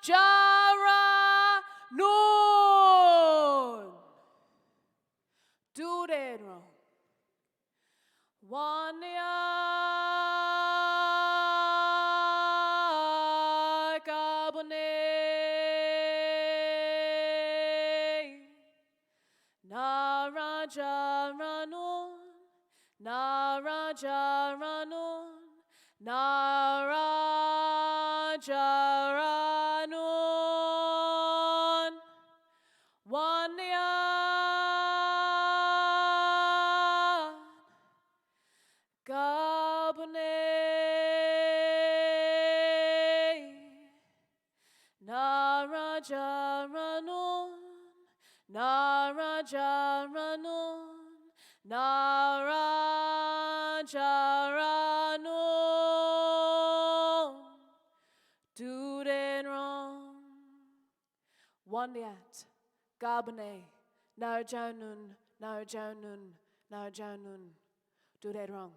Jara Noon. Do that wrong. One ya carbonate. Narajaranun. Narajaranun. Narajaranun. One yan carbonate. Narajaranun. Narajaranun. Narajaranun. Do that wrong. One yet. Garbonate. Narajanun. Narajanun. Narajanun. Do that wrong.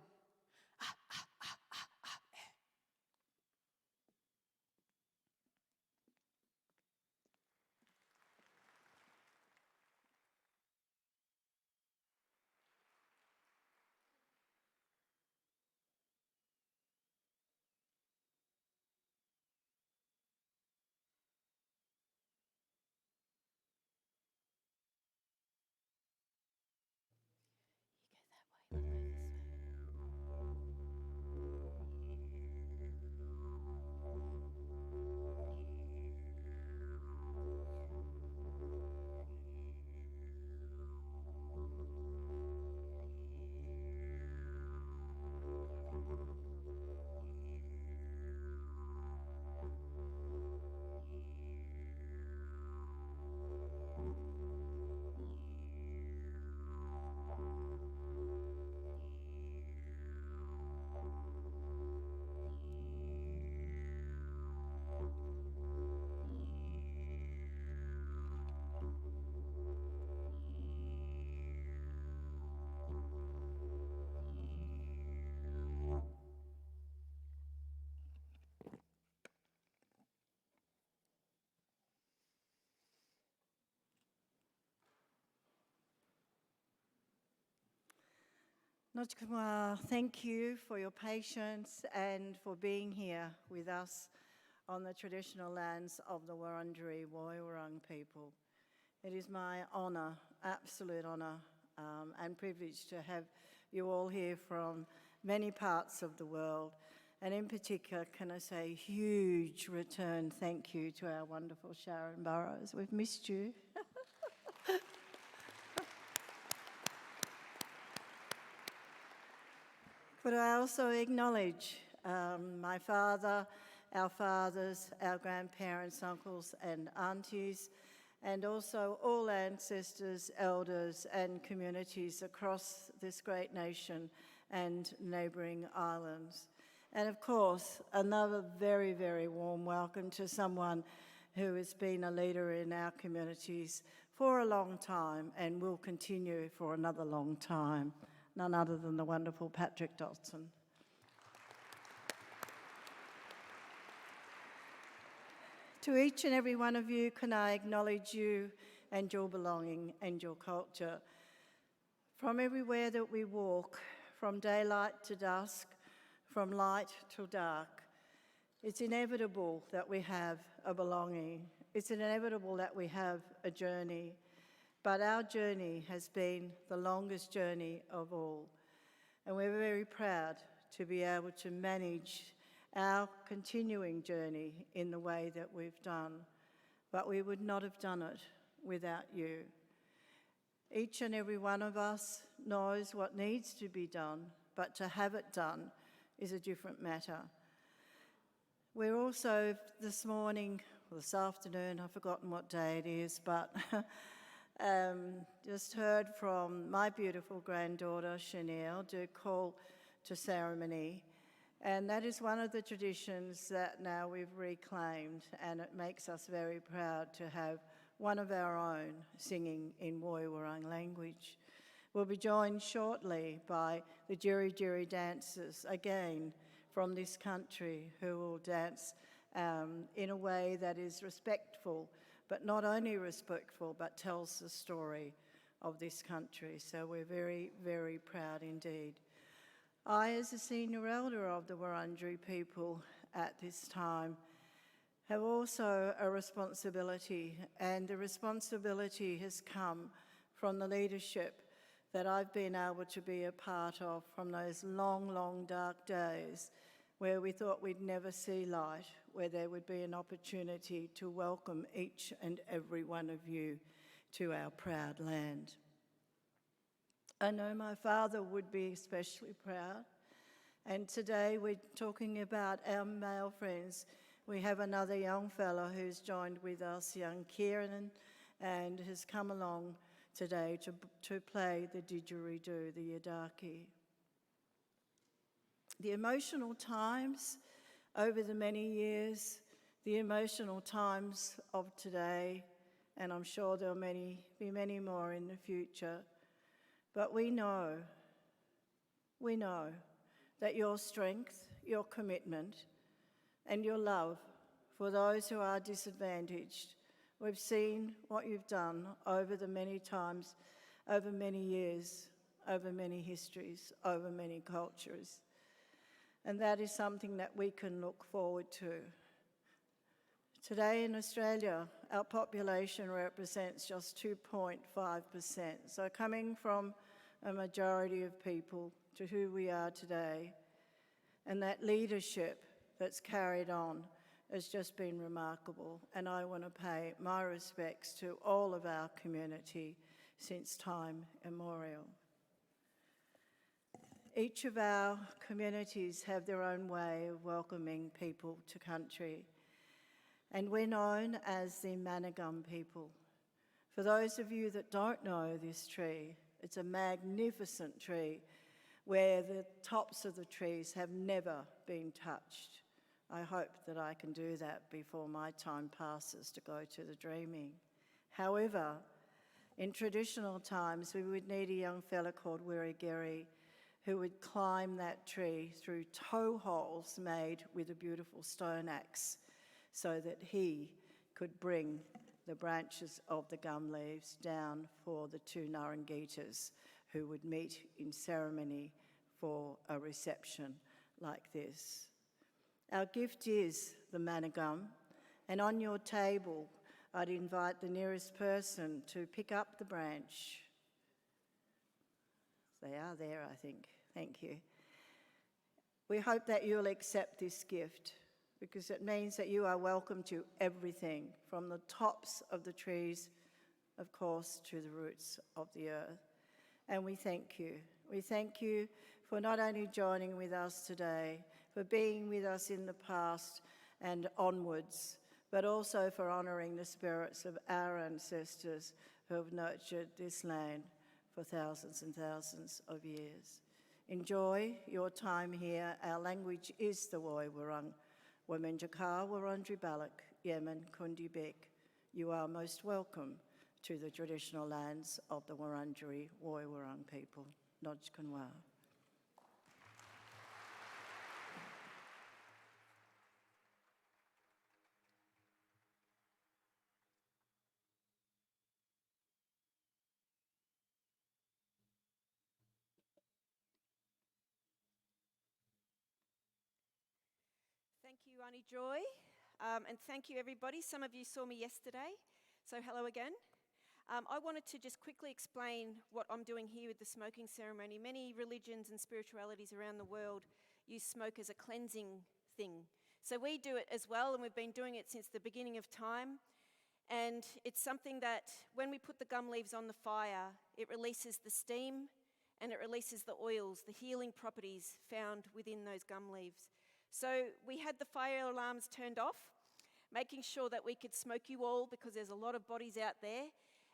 Notchkumar, thank you for your patience and for being here with us on the traditional lands of the Wurundjeri Woiwurrung people. It is my honour, absolute honour and privilege to have you all here from many parts of the world. And in particular, can I say a huge return thank you to our wonderful Sharon Burrows. We've missed you. But I also acknowledge my father, our fathers, our grandparents, uncles and aunties, and also all ancestors, elders and communities across this great nation and neighbouring islands. And of course, another very, very warm welcome to someone who has been a leader in our communities for a long time and will continue for another long time. None other than the wonderful Patrick Dodson. To each and every one of you, can I acknowledge you and your belonging and your culture. From everywhere that we walk, from daylight to dusk, from light to dark, it's inevitable that we have a belonging. It's inevitable that we have a journey. But our journey has been the longest journey of all. And we're very proud to be able to manage our continuing journey in the way that we've done. But we would not have done it without you. Each and every one of us knows what needs to be done, but to have it done is a different matter. We're also this morning, or this afternoon, I've forgotten what day it is, but just heard from my beautiful granddaughter, Chanel, do call to ceremony. And that is one of the traditions that now we've reclaimed, and it makes us very proud to have one of our own singing in Woiwurrung language. We'll be joined shortly by the Jiri Jiri dancers, again from this country, who will dance in a way that is respectful, but not only respectful, but tells the story of this country. So we're very, very proud indeed. I, as a senior elder of the Wurundjeri people at this time, have also a responsibility, and the responsibility has come from the leadership that I've been able to be a part of from those long, long dark days where we thought we'd never see light, where there would be an opportunity to welcome each and every one of you to our proud land. I know my father would be especially proud, and today we're talking about our male friends. We have another young fellow who's joined with us, young Kieran, and has come along today to play the didgeridoo, the yidaki. The emotional times over the many years, the emotional times of today, and I'm sure there'll be many more in the future, but we know that your strength, your commitment, and your love for those who are disadvantaged. We've seen what you've done over the many times, over many years, over many histories, over many cultures. And that is something that we can look forward to. Today in Australia, our population represents just 2.5%. So coming from a majority of people to who we are today, and that leadership that's carried on has just been remarkable, and I want to pay my respects to all of our community since time immemorial. Each of our communities have their own way of welcoming people to country, and we're known as the Managum people. For those of you that don't know this tree, it's a magnificent tree where the tops of the trees have never been touched. I hope that I can do that before my time passes to go to the dreaming. However, in traditional times, we would need a young fella called Wirigiri who would climb that tree through toe holes made with a beautiful stone axe so that he could bring the branches of the gum leaves down for the two Narangitas who would meet in ceremony for a reception like this. Our gift is the managum, and on your table, I'd invite the nearest person to pick up the branch. They are there, I think. Thank you. We hope that you'll accept this gift because it means that you are welcome to everything from the tops of the trees, of course, to the roots of the earth. And we thank you. We thank you for not only joining with us today, for being with us in the past and onwards, but also for honouring the spirits of our ancestors who have nurtured this land for thousands and thousands of years. Enjoy your time here. Our language is the Woi Wurrung. Womenjakar Wurundjeri Balak, Yemen Kundi Bek. You are most welcome to the traditional lands of the Wurundjeri Woi Wurrung people. Nodj Kanwa. Thank you, Auntie Joy, and thank you, everybody. Some of you saw me yesterday, so hello again. I wanted to just quickly explain what I'm doing here with the smoking ceremony. Many religions and spiritualities around the world use smoke as a cleansing thing. So we do it as well, and we've been doing it since the beginning of time. And it's something that when we put the gum leaves on the fire, it releases the steam and it releases the oils, the healing properties found within those gum leaves. So we had the fire alarms turned off, making sure that we could smoke you all because there's a lot of bodies out there.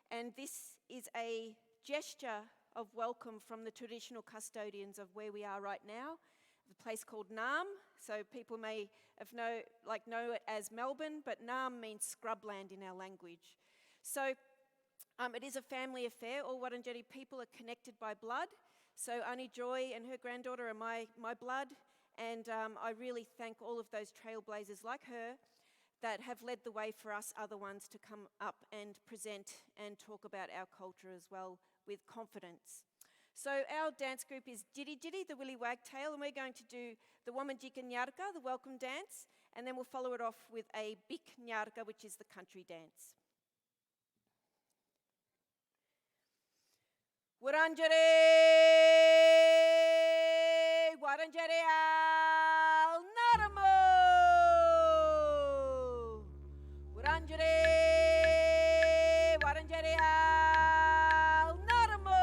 And this is a gesture of welcome from the traditional custodians of where we are right now, the place called Naarm. So people may know it as Melbourne, but Naarm means scrubland in our language. So it is a family affair. All Wurundjeri people are connected by blood. So Auntie Joy and her granddaughter are my blood. And I really thank all of those trailblazers like her that have led the way for us other ones to come up and present and talk about our culture as well with confidence. So our dance group is Diddy Diddy, the Willy Wagtail, and we're going to do the Womanjika Nyarka, the welcome dance, and then we'll follow it off with a Bik Nyarka, which is the country dance. Waranjare, Waranjare al Naramo. Waranjare, Waranjare al Naramo.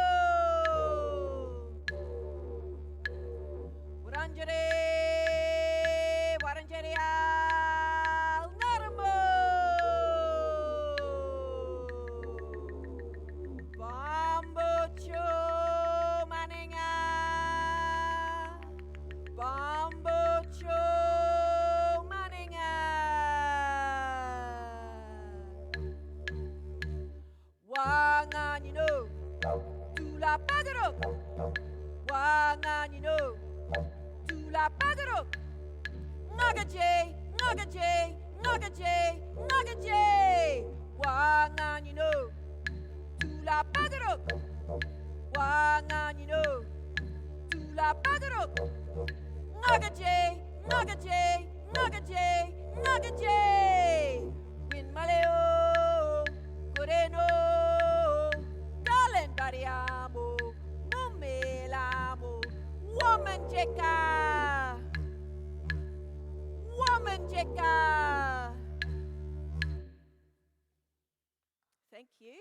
Waranjare, Waranjare al Naramo. Bambocho maninga, Bambocho maninga. Wanganino, Tula Pagarok. Wanganino, Tula Pagarok. Nagaje, Nagaje, Nagaje, Nagaje. Wanganino, Tula Pagarok. Wanganino, Tula Pagarok. Nagaje, Nagaje, Nagaje, Nagaje. Win Maleo, Coreno, Calendariamo, Nomelamo, Womanjika, Womanjika. Thank you.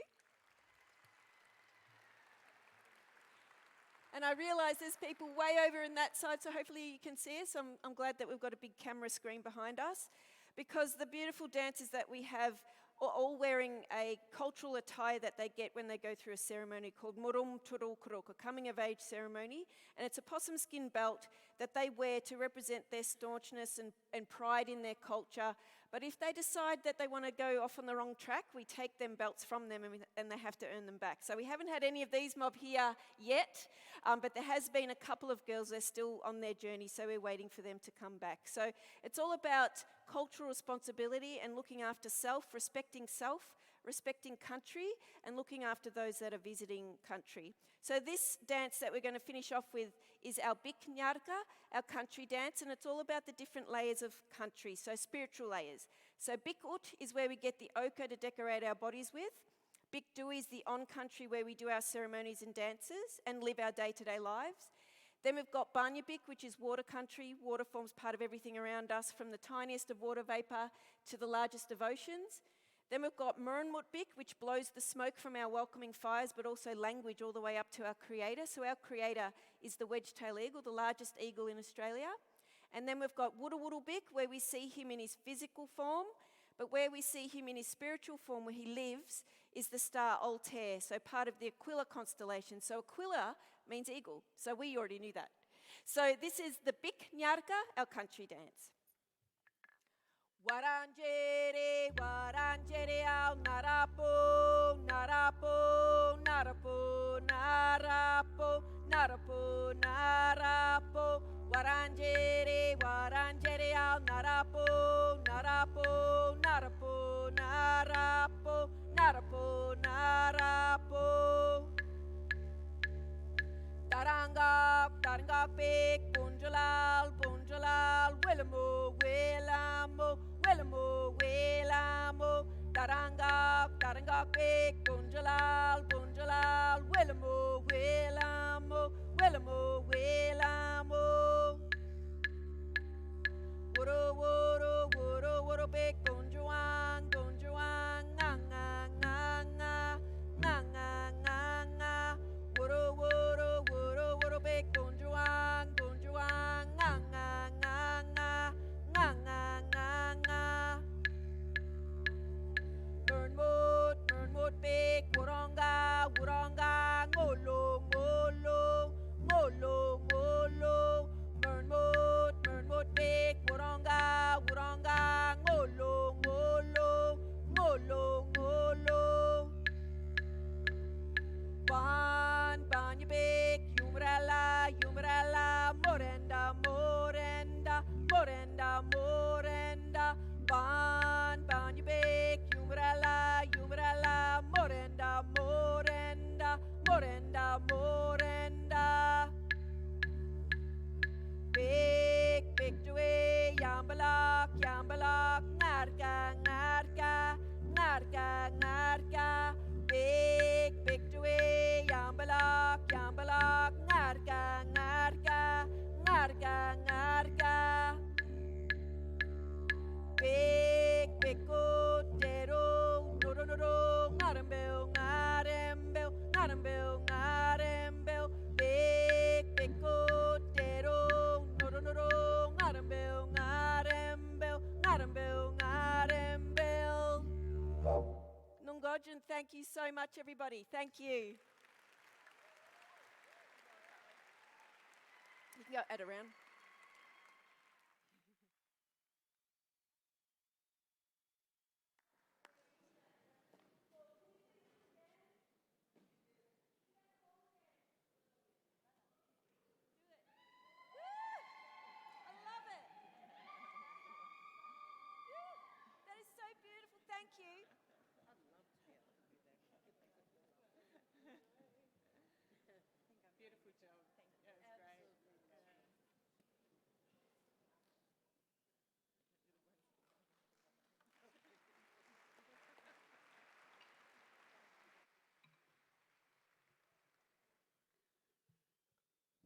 And I realise there's people way over in that side, so hopefully you can see us. I'm glad that we've got a big camera screen behind us, because the beautiful dancers that we have are all wearing a cultural attire that they get when they go through a ceremony called Murum Turukuruk, a coming of age ceremony, and it's a possum skin belt that they wear to represent their staunchness and pride in their culture. But if they decide that they want to go off on the wrong track, we take them belts from them and they have to earn them back. So we haven't had any of these mob here yet, but there has been a couple of girls. They're still on their journey, so we're waiting for them to come back. So it's all about cultural responsibility and looking after self, respecting country, and looking after those that are visiting country. So this dance that we're going to finish off with is our Bik Nyarka, our country dance, and it's all about the different layers of country, so spiritual layers. So Bik Ut is where we get the ochre to decorate our bodies with. Bik Dui is the on-country where we do our ceremonies and dances and live our day-to-day lives. Then we've got Banyabik, which is water country. Water forms part of everything around us, from the tiniest of water vapour to the largest of oceans. Then we've got Murunmutbik, which blows the smoke from our welcoming fires, but also language all the way up to our creator. So our creator is the wedge-tailed eagle, the largest eagle in Australia. And then we've got Wudawudalbik, where we see him in his physical form, but where we see him in his spiritual form, where he lives, is the star Altair, so part of the Aquila constellation. So Aquila means eagle, so we already knew that. So this is the Bik Nyarka, our country dance. Waranjere, Waranjere al Narapo, Narapo, Narapo, Narapo, Narapo, Narapo. Waranjere, Waranjere al Narapo, Narapo, Narapo, Narapo, Narapo, Narapo. Tarangap, Tarangap, Bunjalal, Bunjalal, Willamo, Willamo, Willamo, Willamo. Tarangap, Tarangap, Bunjalal, Bunjalal, Willamo, Willamo, Willamo, Willamo. Wuro, wuro, wuro, wuro, big Bunjuang, Bunjuang, nga, nga, nga, nga, nga, nga, nga, nga. Wuro, wuro, wuro, wuro, big Bunjuang, Bunjuang, nga, nga, nga, nga, nga, nga, nga, nga. Murnmut, big Wurronga, Wurronga, ngolo, ngolo, ngolo, ngolo. Murnmut, big Wurronga, Wurronga, ngolo, ngolo, ngolo, ngolo. Banyabik, Umbrella, Umbrella, Morenda, Morenda, Morenda, Morenda. morenda, morenda. Big victory, yambalak, yambalak, ngarka, ngarka, ngarka, ngarka. Big victory, yambalak, yambalak, ngarka, ngarka, ngarka, ngarka. Big bicotero, no no no no, ngarembel, ngarembel, ngarembel, ngarembel. Big bicotero, no no no no, ngarembel, ngarembel, ngarembel, ngarembel. Nungojan, thank you so much, everybody. Thank you. You can go at around. I love it. That is so beautiful. Thank you. Beautiful job. That was great.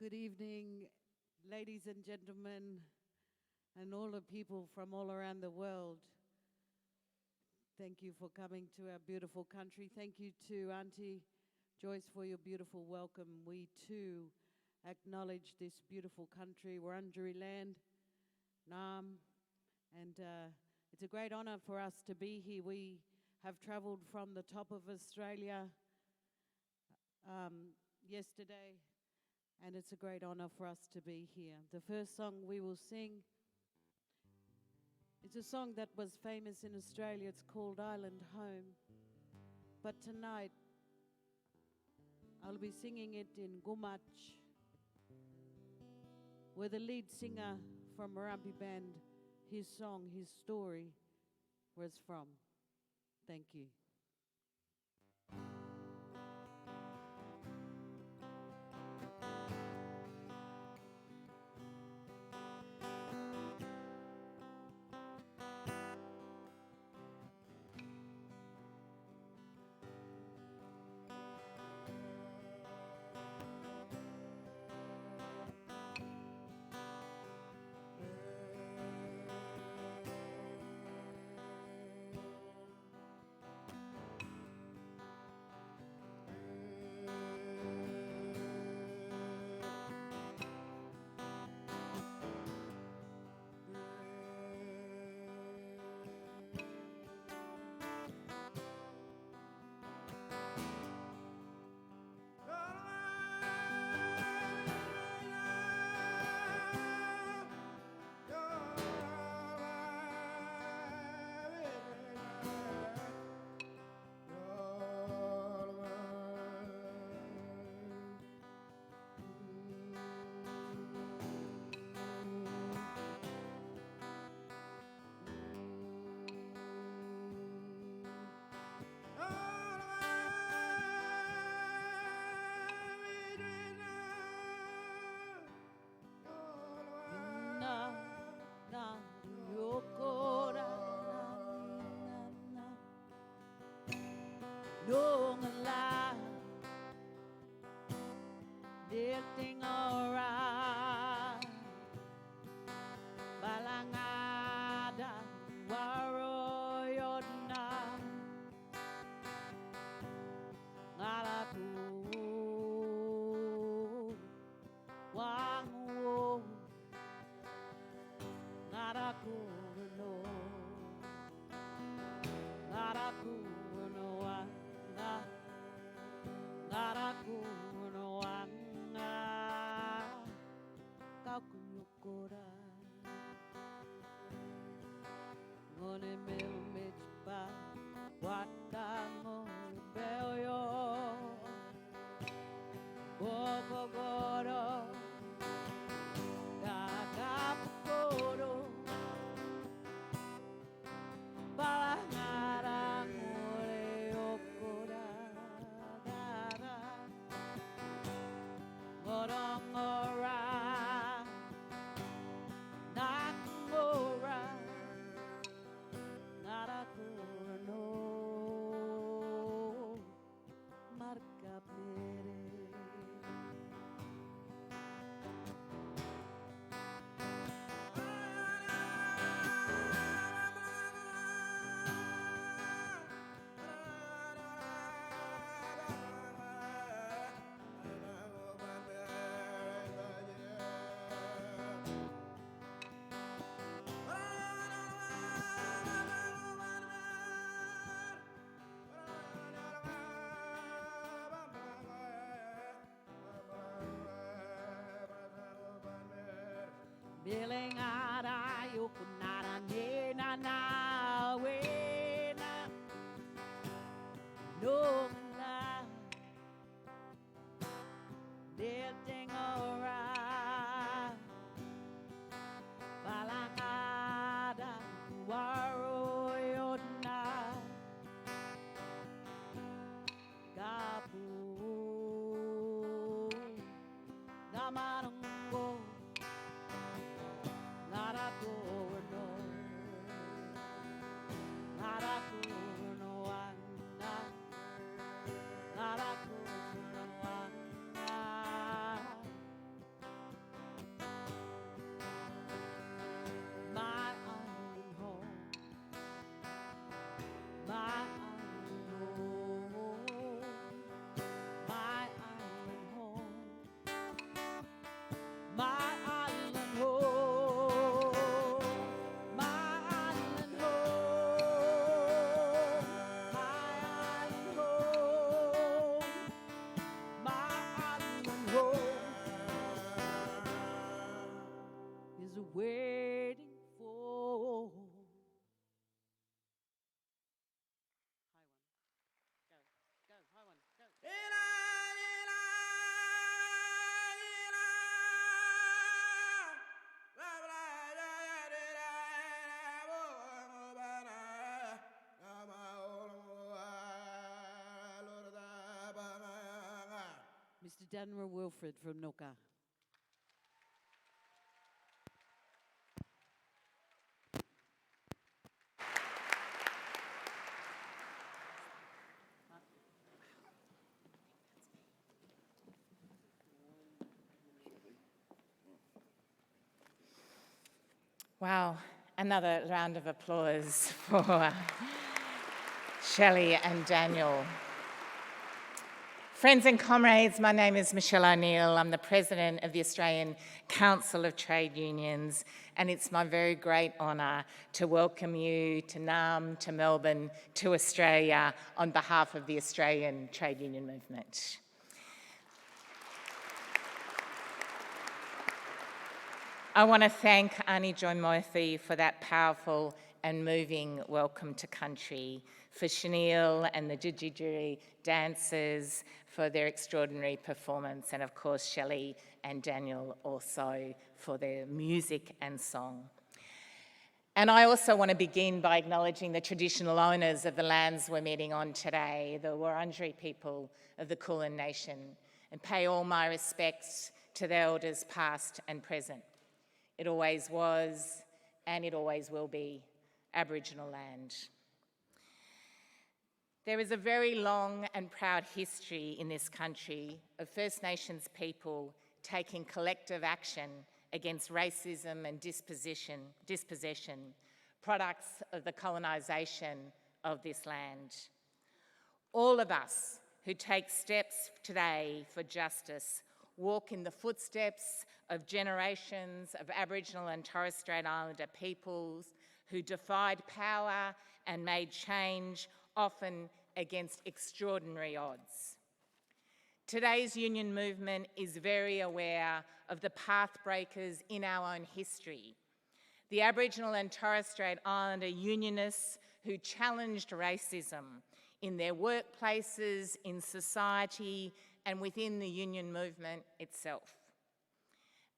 Good evening, ladies and gentlemen, and all the people from all around the world. Thank you for coming to our beautiful country. Thank you to Auntie Joyce for your beautiful welcome. We too acknowledge this beautiful country, Wurundjeri land, Nam, and it's a great honour for us to be here. We have travelled from the top of Australia yesterday, and it's a great honour for us to be here. The first song we will sing is a song that was famous in Australia. It's called Island Home. But tonight, I'll be singing it in Gumach, where the lead singer from Murrumbidgee Band, his song, his story was from. Thank you. Bilingada yokunara ne na na we na no na lifting alright balangada waro yona gapu namanungo Narakurno, Narakurno, Anna, Narakurno, Anna. My island home, my island home, my island home, my island home. Is waiting for. High one, go, Mr. Daniel Wilfred from Nooka. Wow, another round of applause for Shelley and Daniel. Friends and comrades, my name is Michelle O'Neill. I'm the President of the Australian Council of Trade Unions, and it's my very great honour to welcome you to Naarm, to Melbourne, to Australia on behalf of the Australian trade union movement. I want to thank Ani Joy Murthy for that powerful and moving welcome to country, for Chanel and the Jijijiri dancers for their extraordinary performance, and of course Shelley and Daniel also for their music and song. And I also want to begin by acknowledging the traditional owners of the lands we're meeting on today, the Wurundjeri people of the Kulin Nation, and pay all my respects to the elders past and present. It always was, and it always will be, Aboriginal land. There is a very long and proud history in this country of First Nations people taking collective action against racism and dispossession, products of the colonisation of this land. All of us who take steps today for justice walk in the footsteps of generations of Aboriginal and Torres Strait Islander peoples who defied power and made change, often against extraordinary odds. Today's union movement is very aware of the pathbreakers in our own history. The Aboriginal and Torres Strait Islander unionists who challenged racism in their workplaces, in society, and within the union movement itself.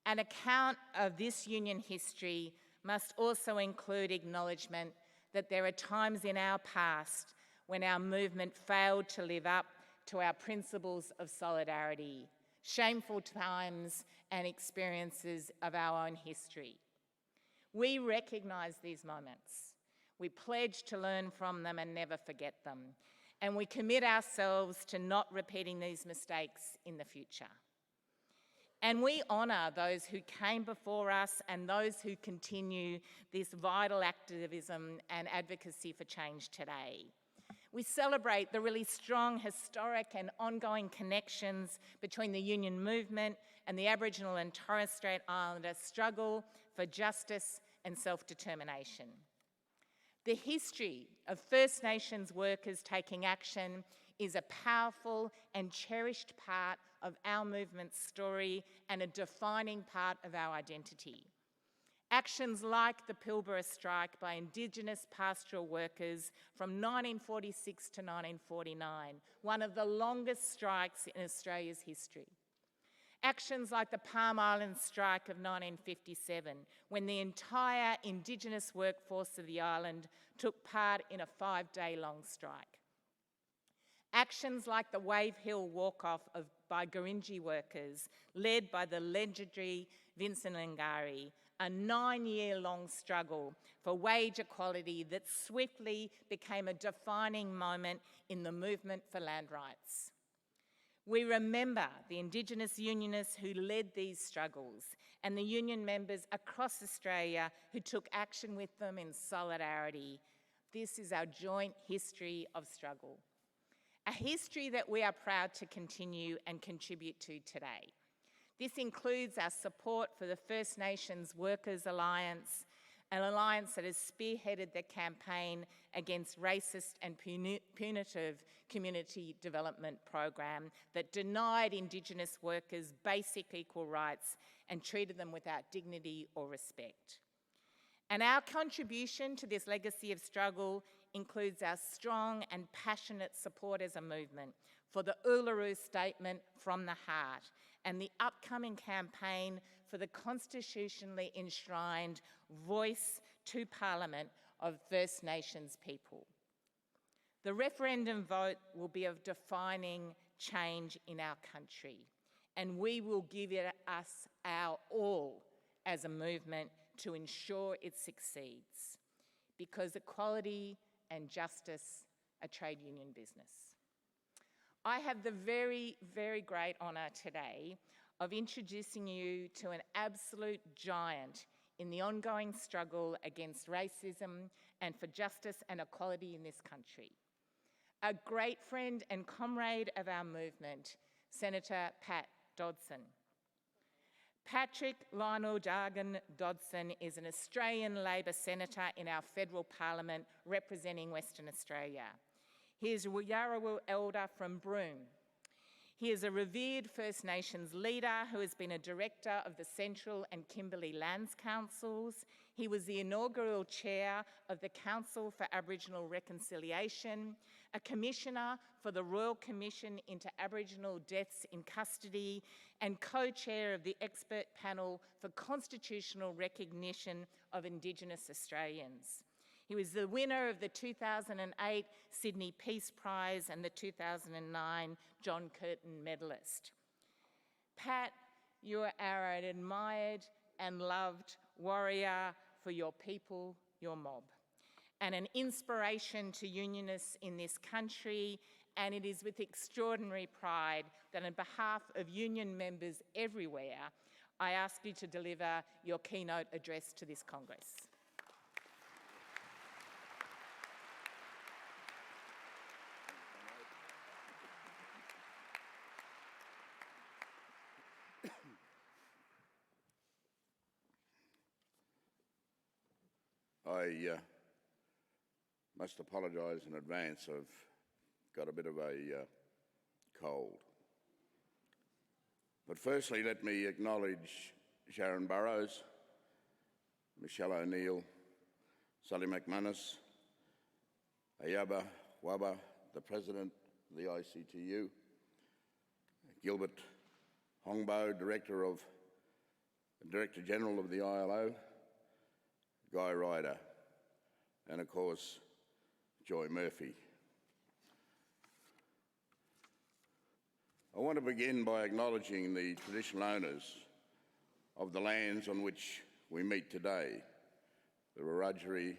An account of this union history must also include acknowledgement that there are times in our past when our movement failed to live up to our principles of solidarity, shameful times and experiences of our own history. We recognise these moments. We pledge to learn from them and never forget them. And we commit ourselves to not repeating these mistakes in the future. And we honour those who came before us and those who continue this vital activism and advocacy for change today. We celebrate the really strong, historic and ongoing connections between the union movement and the Aboriginal and Torres Strait Islander struggle for justice and self-determination. The history of First Nations workers taking action is a powerful and cherished part of our movement's story and a defining part of our identity. Actions like the Pilbara strike by Indigenous pastoral workers from 1946 to 1949, one of the longest strikes in Australia's history. Actions like the Palm Island strike of 1957, when the entire Indigenous workforce of the island took part in a 5-day-long strike. Actions like the Wave Hill walk-off by Gurindji workers, led by the legendary Vincent Lingiari, a 9-year-long struggle for wage equality that swiftly became a defining moment in the movement for land rights. We remember the Indigenous unionists who led these struggles and the union members across Australia who took action with them in solidarity. This is our joint history of struggle, a history that we are proud to continue and contribute to today. This includes our support for the First Nations Workers Alliance, an alliance that has spearheaded the campaign against racist and punitive community development program that denied Indigenous workers basic equal rights and treated them without dignity or respect. And our contribution to this legacy of struggle includes our strong and passionate support as a movement for the Uluru Statement from the Heart and the upcoming campaign for the constitutionally enshrined voice to Parliament of First Nations people. The referendum vote will be of defining change in our country, and we will give it us our all as a movement to ensure it succeeds, because equality and justice are trade union business. I have the very, very great honour today of introducing you to an absolute giant in the ongoing struggle against racism and for justice and equality in this country. A great friend and comrade of our movement, Senator Pat Dodson. Patrick Lionel Dargan Dodson is an Australian Labor Senator in our federal parliament representing Western Australia. He is a Yarrawul elder from Broome. He is a revered First Nations leader who has been a director of the Central and Kimberley Lands Councils. He was the inaugural chair of the Council for Aboriginal Reconciliation, a commissioner for the Royal Commission into Aboriginal Deaths in Custody, and co-chair of the expert panel for constitutional recognition of Indigenous Australians. He was the winner of the 2008 Sydney Peace Prize and the 2009 John Curtin Medalist. Pat, you are an admired and loved warrior for your people, your mob, and an inspiration to unionists in this country, and it is with extraordinary pride that on behalf of union members everywhere, I ask you to deliver your keynote address to this Congress. I must apologise in advance. I've got a bit of a cold. But firstly, let me acknowledge Sharon Burrows, Michelle O'Neill, Sally McManus, Ayaba Waba, the President of the ICTU, Gilbert Hongbo, Director General of the ILO, Guy Ryder, and of course, Joy Murphy. I want to begin by acknowledging the traditional owners of the lands on which we meet today, the Wiradjuri,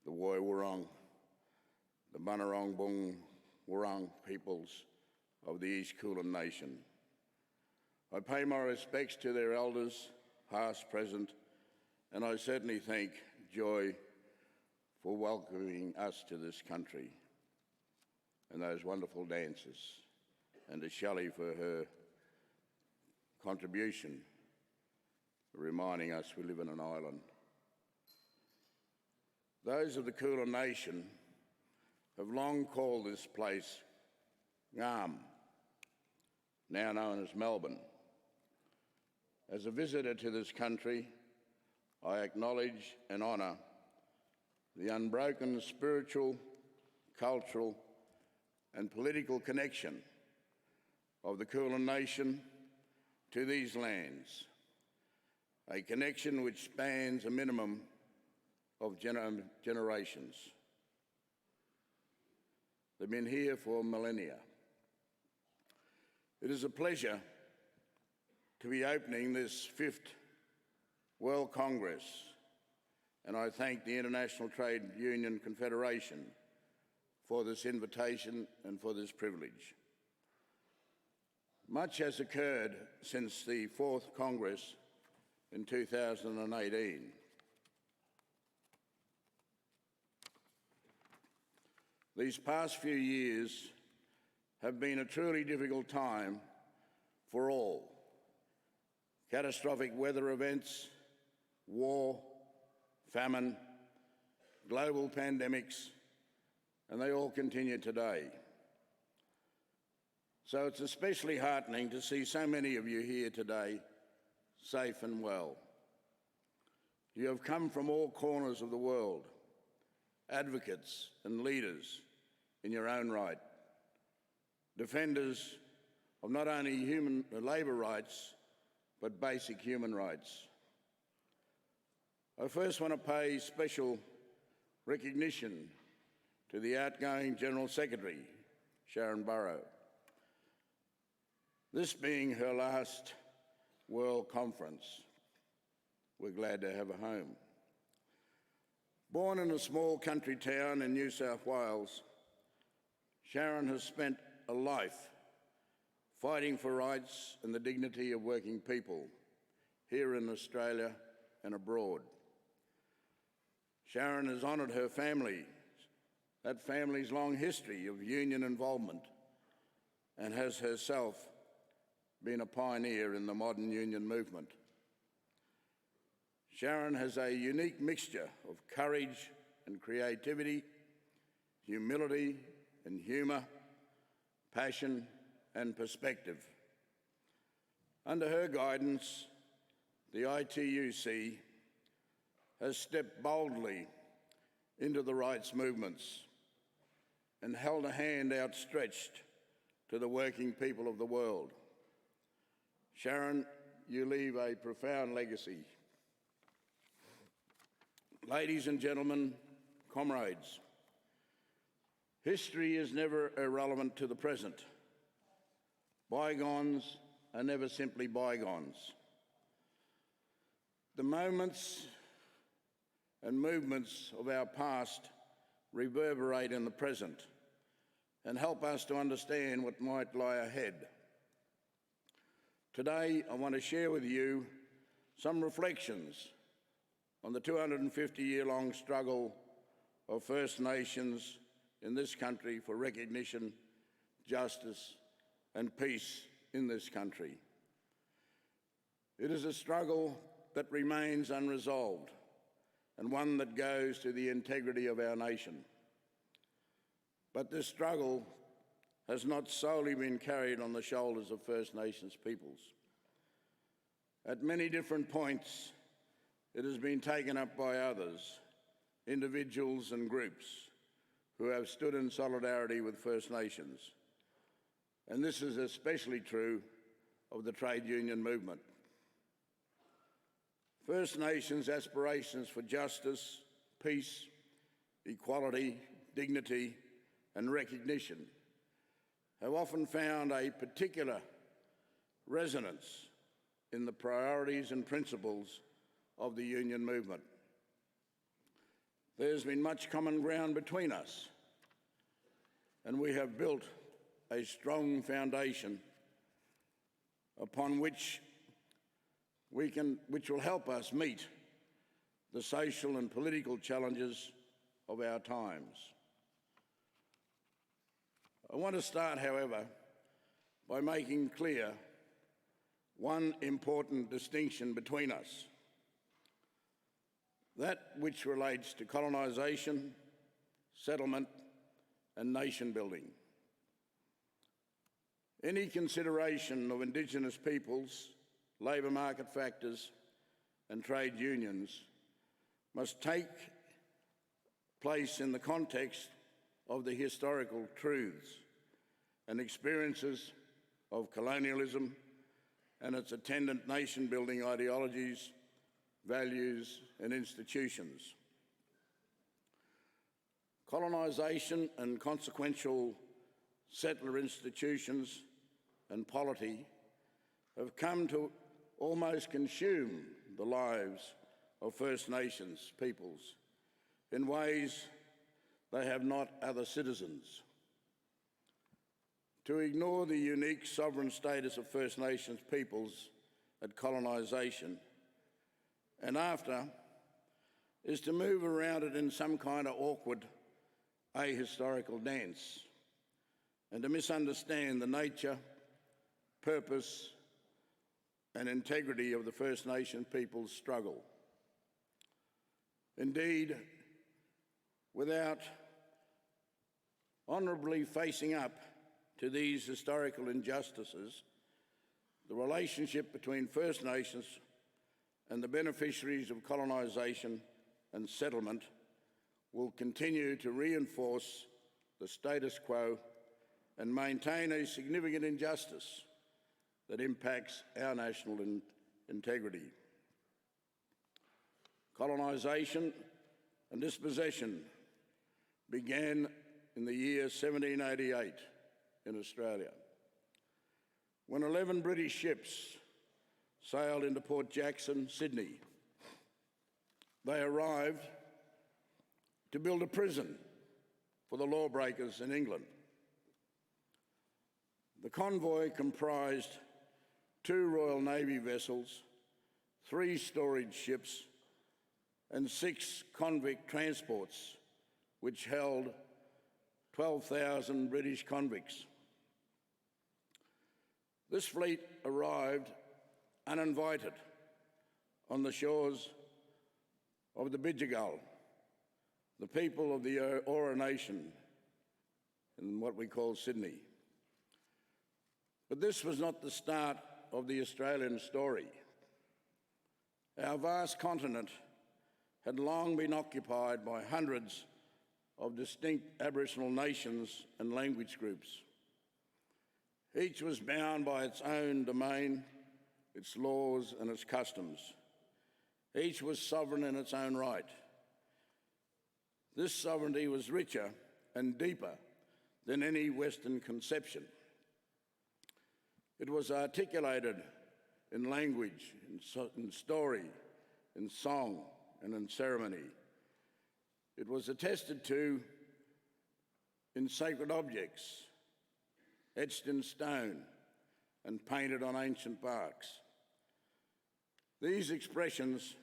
the Woiwurrung, the Bunurong Bung Wurrung peoples of the East Kulin Nation. I pay my respects to their elders, past, present, and I certainly thank Joy for welcoming us to this country and those wonderful dances, and to Shelley for her contribution, reminding us we live in an island. Those of the Kulin Nation have long called this place Ngam, now known as Melbourne. As a visitor to this country, I acknowledge and honour the unbroken spiritual, cultural and political connection of the Kulin Nation to these lands, a connection which spans a minimum of generations. They've been here for millennia. It is a pleasure to be opening this 5th World Congress, and I thank the International Trade Union Confederation for this invitation and for this privilege. Much has occurred since the 4th Congress in 2018. These past few years have been a truly difficult time for all. Catastrophic weather events, war, famine, global pandemics, and they all continue today. So it's especially heartening to see so many of you here today, safe and well. You have come from all corners of the world, advocates and leaders in your own right, defenders of not only labour rights, but basic human rights. I first want to pay special recognition to the outgoing General Secretary, Sharon Burrow. This being her last World Conference, we're glad to have her home. Born in a small country town in New South Wales, Sharon has spent a life fighting for rights and the dignity of working people here in Australia and abroad. Sharon has honoured her family, that family's long history of union involvement, and has herself been a pioneer in the modern union movement. Sharon has a unique mixture of courage and creativity, humility and humour, passion and perspective. Under her guidance, the ITUC has stepped boldly into the rights movements and held a hand outstretched to the working people of the world. Sharon, you leave a profound legacy. Ladies and gentlemen, comrades, history is never irrelevant to the present. Bygones are never simply bygones. The moments and movements of our past reverberate in the present and help us to understand what might lie ahead. Today, I want to share with you some reflections on the 250-year-long struggle of First Nations in this country for recognition, justice, and peace in this country. It is a struggle that remains unresolved and one that goes to the integrity of our nation. But this struggle has not solely been carried on the shoulders of First Nations peoples. At many different points, it has been taken up by others, individuals and groups who have stood in solidarity with First Nations. And this is especially true of the trade union movement. First Nations' aspirations for justice, peace, equality, dignity, and recognition have often found a particular resonance in the priorities and principles of the union movement. There's been much common ground between us, and we have built a strong foundation upon which will help us meet the social and political challenges of our times. I want to start, however, by making clear one important distinction between us, that which relates to colonisation, settlement, and nation building. Any consideration of Indigenous peoples, labour market factors, and trade unions must take place in the context of the historical truths and experiences of colonialism and its attendant nation-building ideologies, values, and institutions. Colonisation and consequential settler institutions and polity have come to almost consume the lives of First Nations peoples in ways they have not other citizens. To ignore the unique sovereign status of First Nations peoples at colonisation and after is to move around it in some kind of awkward ahistorical dance and to misunderstand the nature, purpose, and integrity of the First Nation people's struggle. Indeed, without honourably facing up to these historical injustices, the relationship between First Nations and the beneficiaries of colonisation and settlement will continue to reinforce the status quo and maintain a significant injustice that impacts our national integrity. Colonisation and dispossession began in the year 1788 in Australia, when 11 British ships sailed into Port Jackson, Sydney. They arrived to build a prison for the lawbreakers in England. The convoy comprised 2 Royal Navy vessels, 3 storage ships, and 6 convict transports, which held 12,000 British convicts. This fleet arrived uninvited on the shores of the Bidjigal, the people of the Eora Nation in what we call Sydney. But this was not the start of the Australian story. Our vast continent had long been occupied by hundreds of distinct Aboriginal nations and language groups. Each was bound by its own domain, its laws and its customs. Each was sovereign in its own right. This sovereignty was richer and deeper than any Western conception. It was articulated in language, in story, in song, and in ceremony. It was attested to in sacred objects, etched in stone and painted on ancient barks. These expressions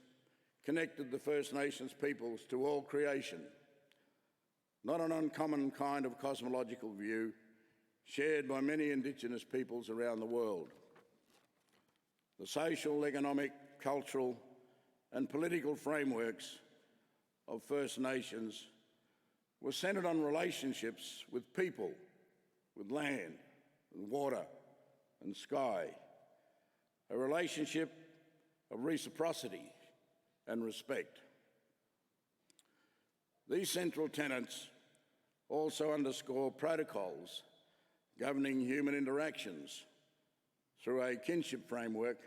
connected the First Nations peoples to all creation, not an uncommon kind of cosmological view shared by many Indigenous peoples around the world. The social, economic, cultural, and political frameworks of First Nations were centred on relationships with people, with land, and water, and sky, a relationship of reciprocity and respect. These central tenets also underscore protocols governing human interactions through a kinship framework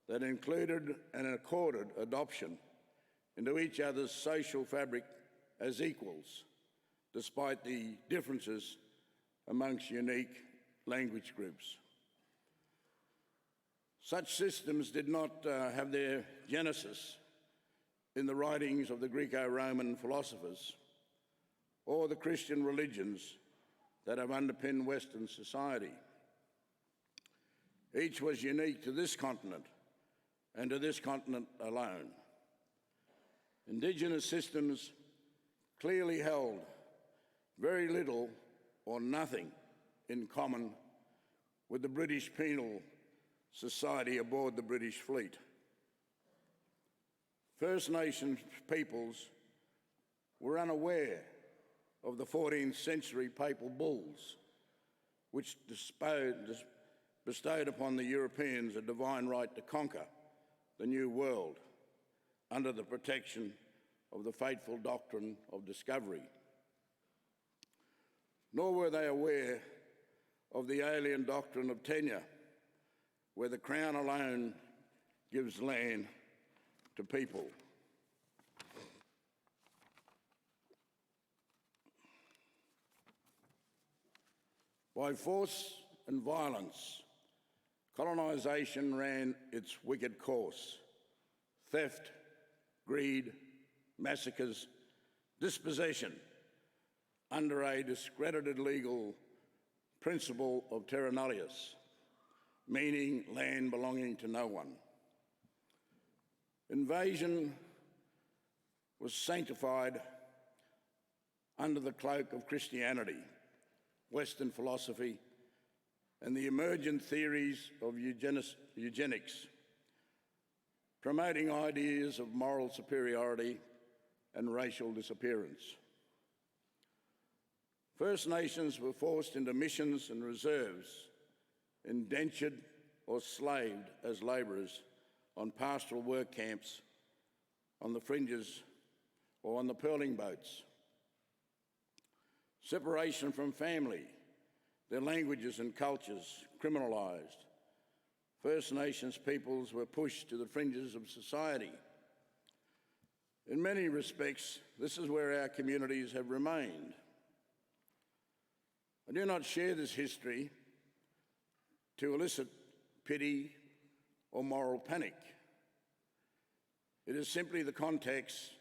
that included and accorded adoption into each other's social fabric as equals, despite the differences amongst unique language groups. Such systems did not have their genesis in the writings of the Greco-Roman philosophers or the Christian religions that have underpinned Western society. Each was unique to this continent and to this continent alone. Indigenous systems clearly held very little or nothing in common with the British penal society aboard the British fleet. First Nations peoples were unaware of the 14th century papal bulls, which bestowed upon the Europeans a divine right to conquer the New World under the protection of the fateful doctrine of discovery. Nor were they aware of the alien doctrine of tenure, where the Crown alone gives land to people. By force and violence, colonisation ran its wicked course. Theft, greed, massacres, dispossession, under a discredited legal principle of terra nullius, meaning land belonging to no one. Invasion was sanctified under the cloak of Christianity, Western philosophy, and the emergent theories of eugenics, promoting ideas of moral superiority and racial disappearance. First Nations were forced into missions and reserves, indentured or slaved as labourers on pastoral work camps, on the fringes or on the pearling boats. Separation from family, their languages and cultures criminalised. First Nations peoples were pushed to the fringes of society. In many respects, this is where our communities have remained. I do not share this history to elicit pity or moral panic. It is simply the context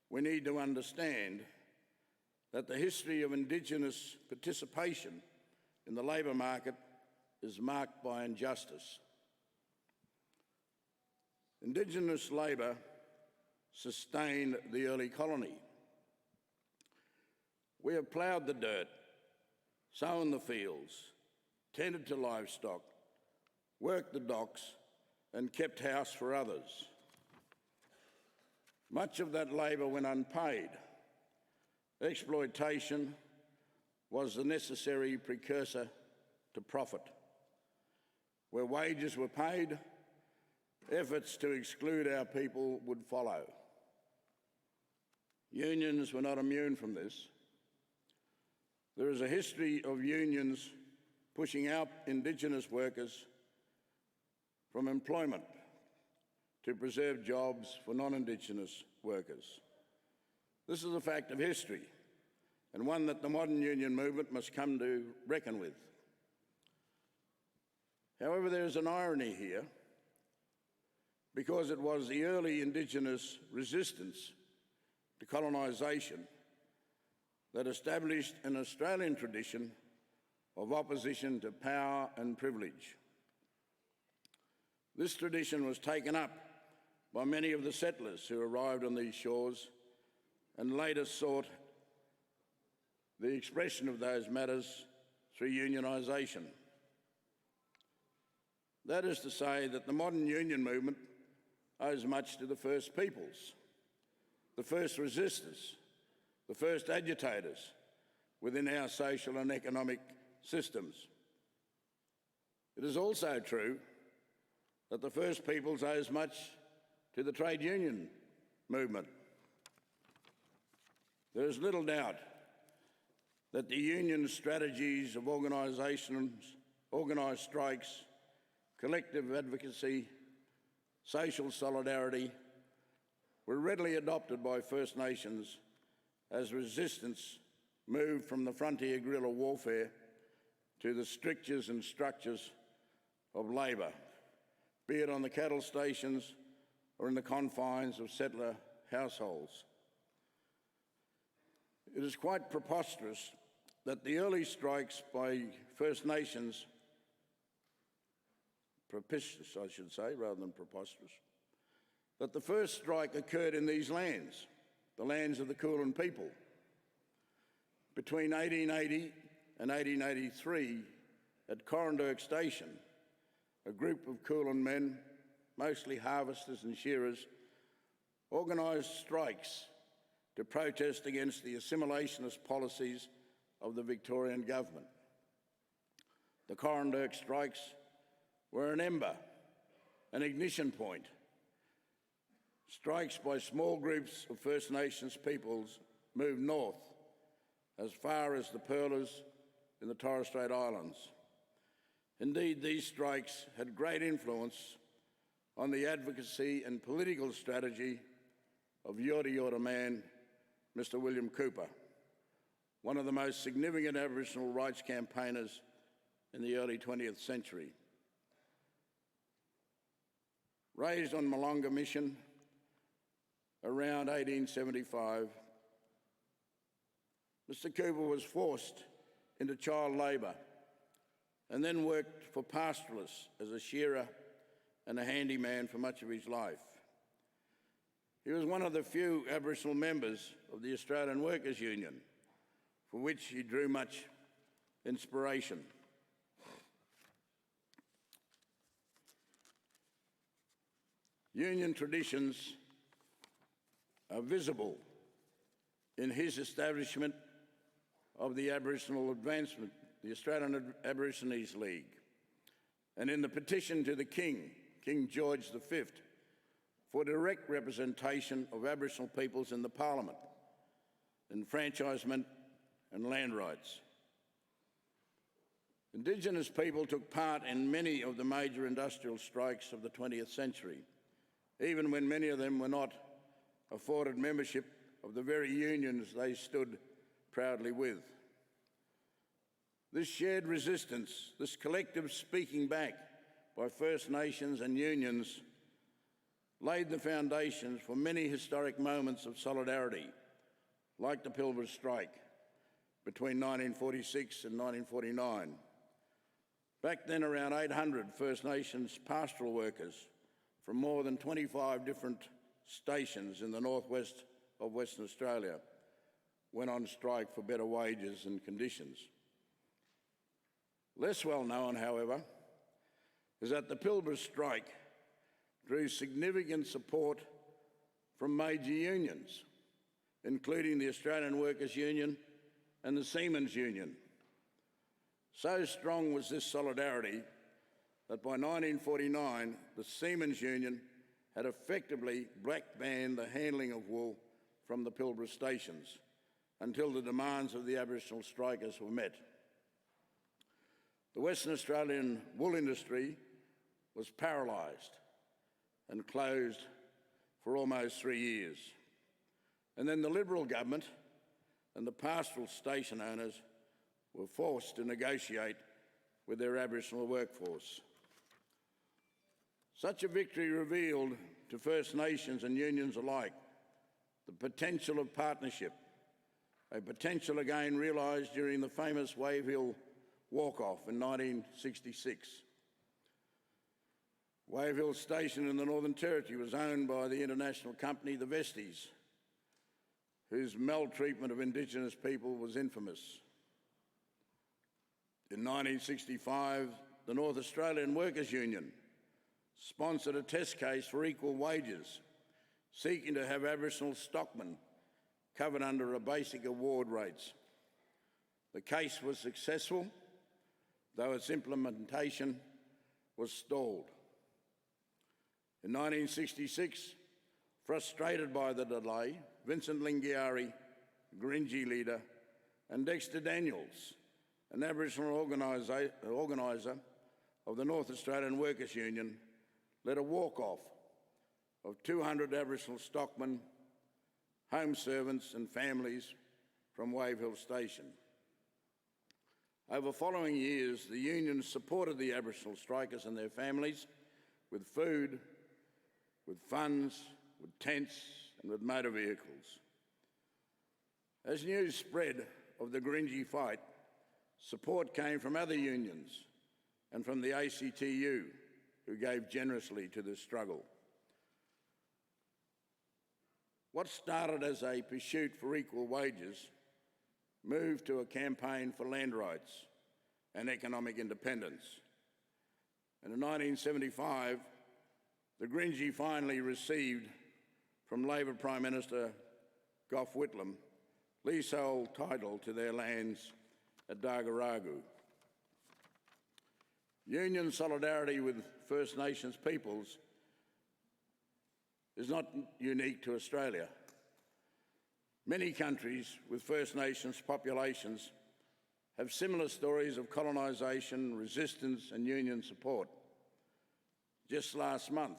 we need to understand that the history of Indigenous participation in the labour market is marked by injustice. Indigenous labour sustained the early colony. We have ploughed the dirt, sown the fields, tended to livestock, worked the docks, and kept house for others. Much of that labour went unpaid. Exploitation was the necessary precursor to profit. Where wages were paid, efforts to exclude our people would follow. Unions were not immune from this. There is a history of unions pushing out Indigenous workers from employment to preserve jobs for non-Indigenous workers. This is a fact of history, and one that the modern union movement must come to reckon with. However, there is an irony here, because it was the early Indigenous resistance to colonisation that established an Australian tradition of opposition to power and privilege. This tradition was taken up by many of the settlers who arrived on these shores and later sought the expression of those matters through unionisation. That is to say that the modern union movement owes much to the first peoples, the first resistors, the first agitators within our social and economic systems. It is also true that the first peoples owes much to the trade union movement. There is little doubt that the union strategies of organisations, organised strikes, collective advocacy, social solidarity were readily adopted by First Nations as resistance moved from the frontier guerrilla warfare to the strictures and structures of labour, be it on the cattle stations or in the confines of settler households. It is quite preposterous that the early strikes by First Nations, propitious I should say, rather than preposterous, that the first strike occurred in these lands, the lands of the Kulin people. Between 1880 and 1883, at Corranderk Station, a group of Kulin men, mostly harvesters and shearers, organised strikes to protest against the assimilationist policies of the Victorian government. The Corranderk strikes were an ember, an ignition point, strikes by small groups of First Nations peoples moved north as far as the Pearlers in the Torres Strait Islands. Indeed, these strikes had great influence on the advocacy and political strategy of Yorta Yorta man, Mr. William Cooper, one of the most significant Aboriginal rights campaigners in the early 20th century. Raised on Malonga Mission around 1875, Mr. Cooper was forced into child labour and then worked for pastoralists as a shearer and a handyman for much of his life. He was one of the few Aboriginal members of the Australian Workers' Union, for which he drew much inspiration. Union traditions are visible in his establishment of the Aboriginal Advancement, the Australian Aborigines League, and in the petition to the King, King George V, for direct representation of Aboriginal peoples in the Parliament, enfranchisement and land rights. Indigenous people took part in many of the major industrial strikes of the 20th century, even when many of them were not afforded membership of the very unions they stood proudly with. This shared resistance, this collective speaking back by First Nations and unions laid the foundations for many historic moments of solidarity, like the Pilbara Strike between 1946 and 1949. Back then, around 800 First Nations pastoral workers from more than 25 different stations in the northwest of Western Australia went on strike for better wages and conditions. Less well known, however, is that the Pilbara Strike drew significant support from major unions, including the Australian Workers' Union and the Seamen's Union. So strong was this solidarity that by 1949, the Seamen's Union had effectively black banned the handling of wool from the Pilbara stations until the demands of the Aboriginal strikers were met. The Western Australian wool industry was paralysed and closed for almost 3 years. And then the Liberal government and the pastoral station owners were forced to negotiate with their Aboriginal workforce. Such a victory revealed to First Nations and unions alike the potential of partnership, a potential again realised during the famous Wave Hill walk-off in 1966. Wave Hill Station in the Northern Territory was owned by the international company, the Vesties, whose maltreatment of Indigenous people was infamous. In 1965, the North Australian Workers' Union sponsored a test case for equal wages, seeking to have Aboriginal stockmen covered under a basic award rates. The case was successful, though its implementation was stalled. In 1966, frustrated by the delay, Vincent Lingiari, Gringi leader, and Dexter Daniels, an Aboriginal organiser of the North Australian Workers' Union, led a walk-off of 200 Aboriginal stockmen, home servants and families from Wave Hill Station. Over following years, the union supported the Aboriginal strikers and their families with food, with funds, with tents and with motor vehicles. As news spread of the Gringi fight, support came from other unions and from the ITUC, who gave generously to this struggle. What started as a pursuit for equal wages moved to a campaign for land rights and economic independence. And in 1975, the Gringi finally received from Labor Prime Minister Gough Whitlam leasehold title to their lands at Dargaragu. Union solidarity with First Nations peoples is not unique to Australia. Many countries with First Nations populations have similar stories of colonisation, resistance and union support. Just last month,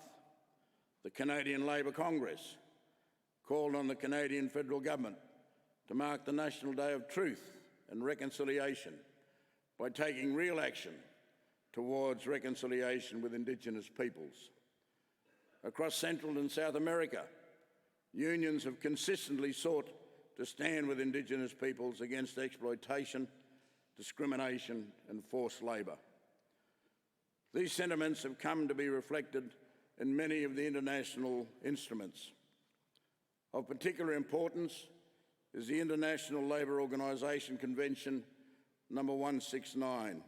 the Canadian Labor Congress called on the Canadian federal government to mark the National Day of Truth and Reconciliation by taking real action towards reconciliation with Indigenous peoples. Across Central and South America, unions have consistently sought to stand with Indigenous peoples against exploitation, discrimination and forced labour. These sentiments have come to be reflected in many of the international instruments. Of particular importance is the International Labour Organisation Convention number 169,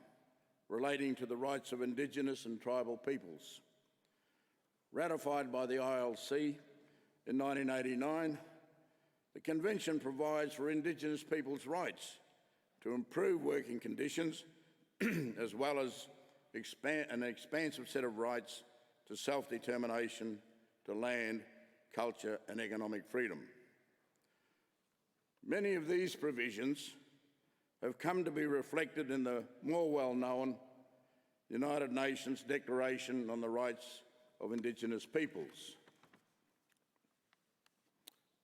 relating to the rights of Indigenous and tribal peoples. Ratified by the ILC in 1989, the Convention provides for Indigenous peoples' rights to improve working conditions as well as an expansive set of rights to self-determination, to land, culture and economic freedom. Many of these provisions have come to be reflected in the more well-known United Nations Declaration on the Rights of Indigenous Peoples.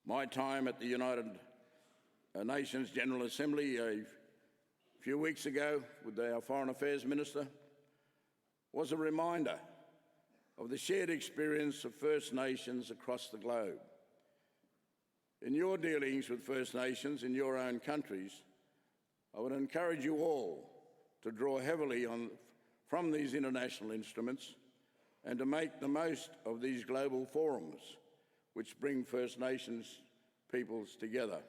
My time at the United Nations General Assembly a few weeks ago with our Foreign Affairs Minister was a reminder of the shared experience of First Nations across the globe. In your dealings with First Nations in your own countries, I would encourage you all to draw heavily from these international instruments and to make the most of these global forums which bring First Nations peoples together.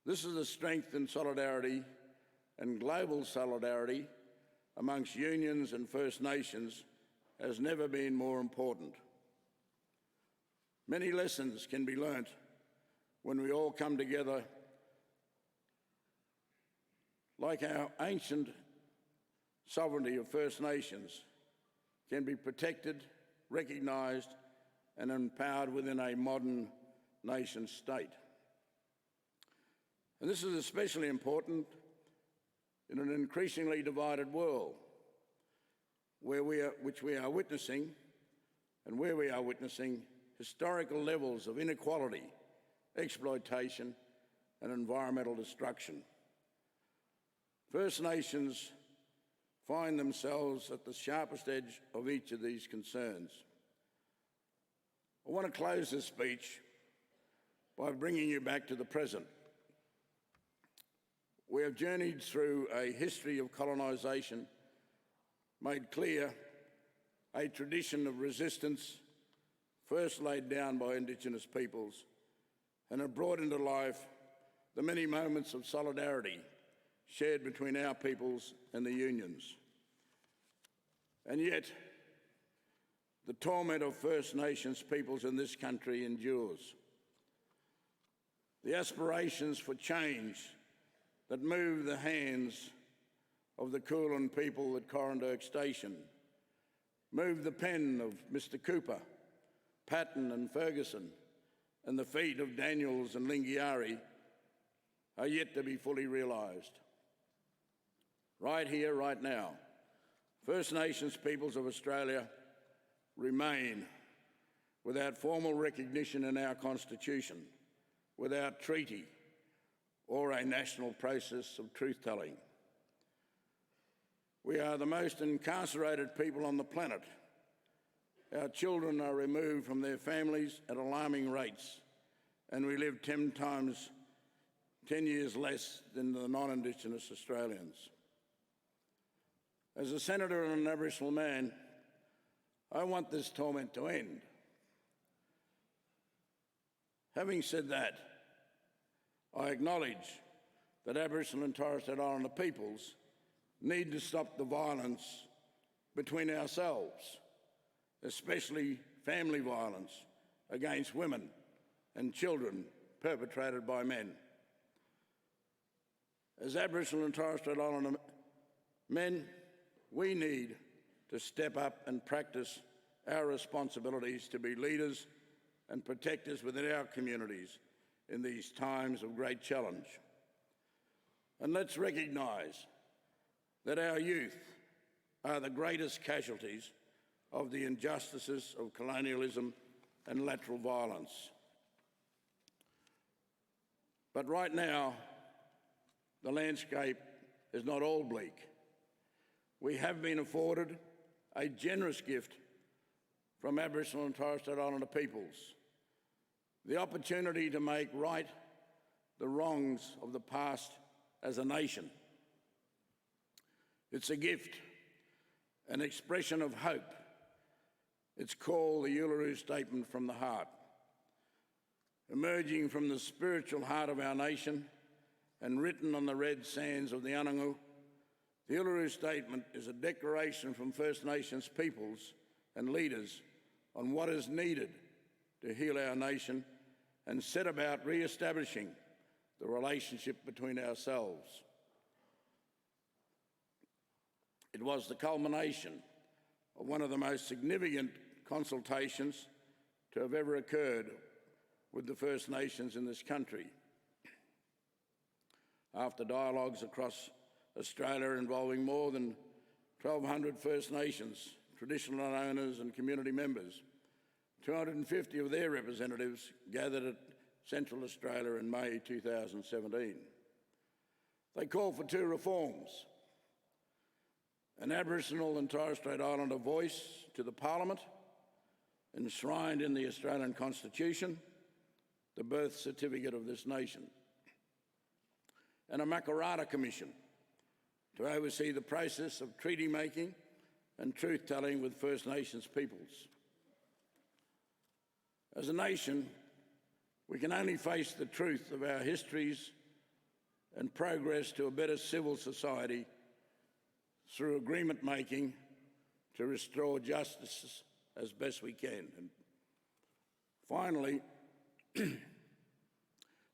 This is a strength in solidarity and global solidarity amongst unions and First Nations has never been more important. Many lessons can be learnt when we all come together, like our ancient sovereignty of First Nations can be protected, recognised and empowered within a modern nation state. And this is especially important in an increasingly divided world where we are witnessing historical levels of inequality, exploitation and environmental destruction. First Nations find themselves at the sharpest edge of each of these concerns. I want to close this speech by bringing you back to the present. We have journeyed through a history of colonisation, made clear a tradition of resistance first laid down by Indigenous peoples, and have brought into life the many moments of solidarity shared between our peoples and the unions. And yet, the torment of First Nations peoples in this country endures. The aspirations for change that move the hands of the Kulin people at Corranderk Station, move the pen of Mr. Cooper, Patton and Ferguson, and the feet of Daniels and Lingiari are yet to be fully realised. Right here, right now, First Nations peoples of Australia remain without formal recognition in our Constitution, without treaty or a national process of truth-telling. We are the most incarcerated people on the planet. Our children are removed from their families at alarming rates, and we live 10 years less than the non-Indigenous Australians. As a senator and an Aboriginal man, I want this torment to end. Having said that, I acknowledge that Aboriginal and Torres Strait Islander peoples need to stop the violence between ourselves, especially family violence against women and children perpetrated by men. As Aboriginal and Torres Strait Islander men, we need to step up and practice our responsibilities to be leaders and protectors within our communities in these times of great challenge. And let's recognise that our youth are the greatest casualties of the injustices of colonialism and lateral violence. But right now, the landscape is not all bleak. We have been afforded a generous gift from Aboriginal and Torres Strait Islander peoples, the opportunity to make right the wrongs of the past as a nation. It's a gift, an expression of hope. It's called the Uluru Statement from the Heart. Emerging from the spiritual heart of our nation and written on the red sands of the Anangu, the Uluru Statement is a declaration from First Nations peoples and leaders on what is needed to heal our nation and set about re-establishing the relationship between ourselves. It was the culmination of one of the most significant consultations to have ever occurred with the First Nations in this country. After dialogues across Australia involving more than 1,200 First Nations, traditional owners and community members, 250 of their representatives gathered at Central Australia in May 2017. They called for two reforms: an Aboriginal and Torres Strait Islander voice to the Parliament, enshrined in the Australian Constitution, the birth certificate of this nation, and a Makarrata Commission to oversee the process of treaty making and truth-telling with First Nations peoples. As a nation, we can only face the truth of our histories and progress to a better civil society through agreement making to restore justice as best we can. And finally,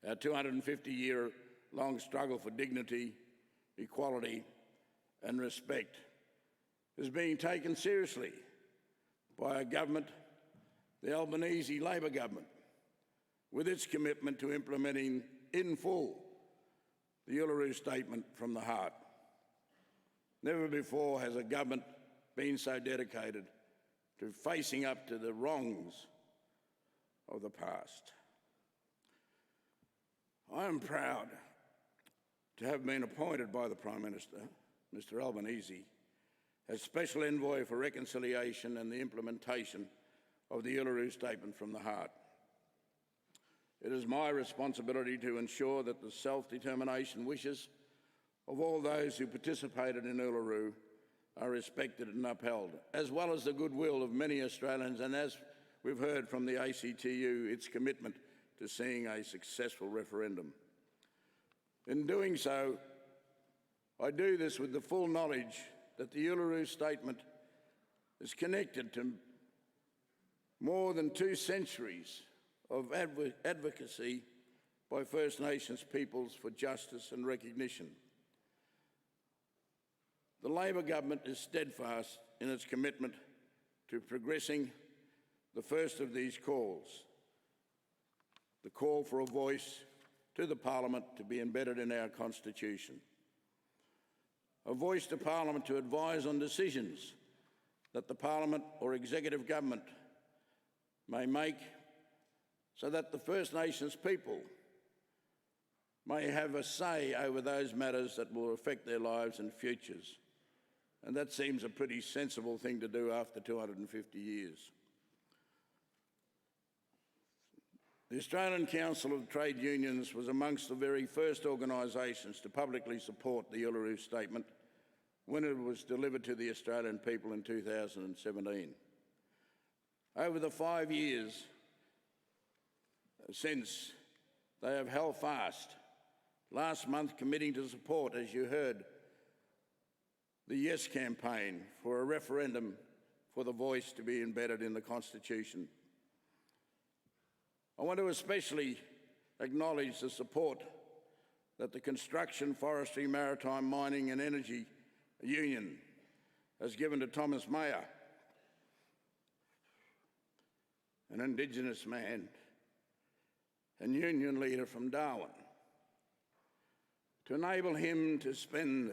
our 250-year-long struggle for dignity, equality and respect is being taken seriously by a government, the Albanese Labor government, with its commitment to implementing in full the Uluru Statement from the Heart. Never before has a government been so dedicated to facing up to the wrongs of the past. I am proud to have been appointed by the Prime Minister, Mr Albanese, as Special Envoy for Reconciliation and the implementation of the Uluru Statement from the Heart. It is my responsibility to ensure that the self-determination wishes of all those who participated in Uluru are respected and upheld, as well as the goodwill of many Australians, and as we've heard from the ITUC, its commitment to seeing a successful referendum. In doing so, I do this with the full knowledge that the Uluru Statement is connected to more than 2 centuries of advocacy by First Nations peoples for justice and recognition. The Labor government is steadfast in its commitment to progressing the first of these calls, the call for a voice to the Parliament to be embedded in our Constitution. A voice to Parliament to advise on decisions that the Parliament or executive government may make, so that the First Nations people may have a say over those matters that will affect their lives and futures. And that seems a pretty sensible thing to do after 250 years. The Australian Council of Trade Unions was amongst the very first organisations to publicly support the Uluru Statement when it was delivered to the Australian people in 2017. Over the 5 years since, they have held fast, last month committing to support, as you heard, the Yes campaign for a referendum for the voice to be embedded in the Constitution. I want to especially acknowledge the support that the Construction, Forestry, Maritime, Mining and Energy Union has given to Thomas Mayer an Indigenous man and union leader from Darwin, to enable him to spend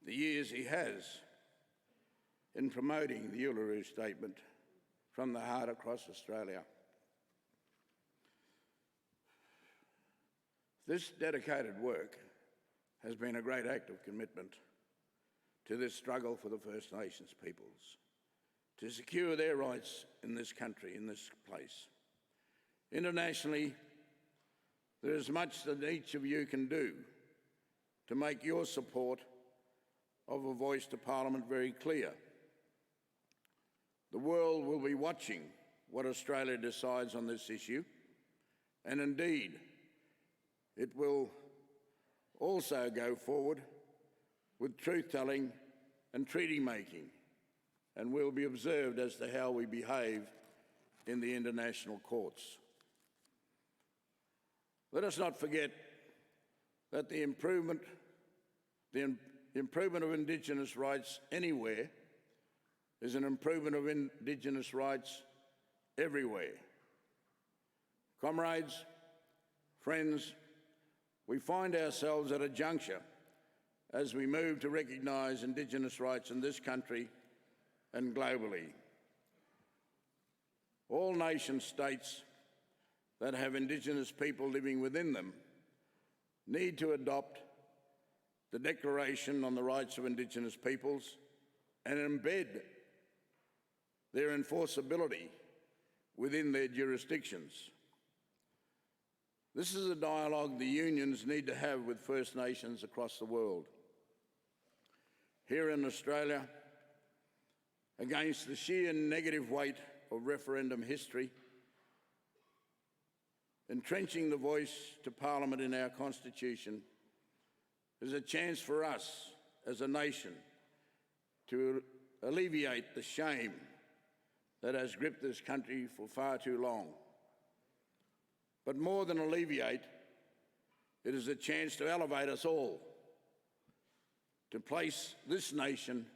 the years he has in promoting the Uluru Statement from the heart across Australia. This dedicated work has been a great act of commitment to this struggle for the First Nations peoples, to secure their rights in this country, in this place. Internationally, there is much that each of you can do to make your support of a voice to Parliament very clear. The world will be watching what Australia decides on this issue, and indeed, it will also go forward with truth-telling and treaty-making, and will be observed as to how we behave in the international courts. Let us not forget that the improvement of Indigenous rights anywhere is an improvement of Indigenous rights everywhere. Comrades, friends, we find ourselves at a juncture as we move to recognise Indigenous rights in this country and globally. All nation states that have Indigenous people living within them need to adopt the Declaration on the Rights of Indigenous Peoples and embed their enforceability within their jurisdictions. This is a dialogue the unions need to have with First Nations across the world. Here in Australia, against the sheer negative weight of referendum history, entrenching the voice to Parliament in our Constitution is a chance for us as a nation to alleviate the shame that has gripped this country for far too long. But more than alleviate, it is a chance to elevate us all, to place this nation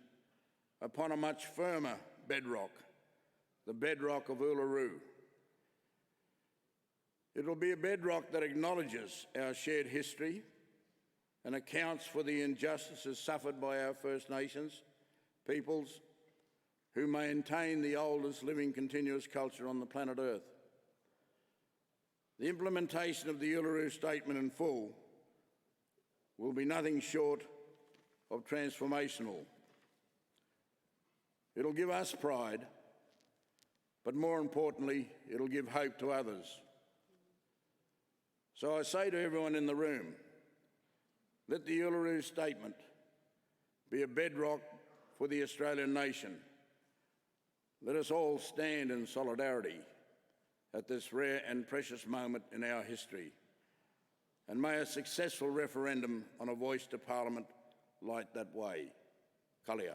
upon a much firmer bedrock, the bedrock of Uluru. It will be a bedrock that acknowledges our shared history and accounts for the injustices suffered by our First Nations peoples who maintain the oldest living continuous culture on the planet Earth. The implementation of the Uluru Statement in full will be nothing short of transformational. It'll give us pride, but more importantly, it'll give hope to others. So I say to everyone in the room, let the Uluru Statement be a bedrock for the Australian nation. Let us all stand in solidarity at this rare and precious moment in our history. And may a successful referendum on a voice to Parliament light that way. Kalia.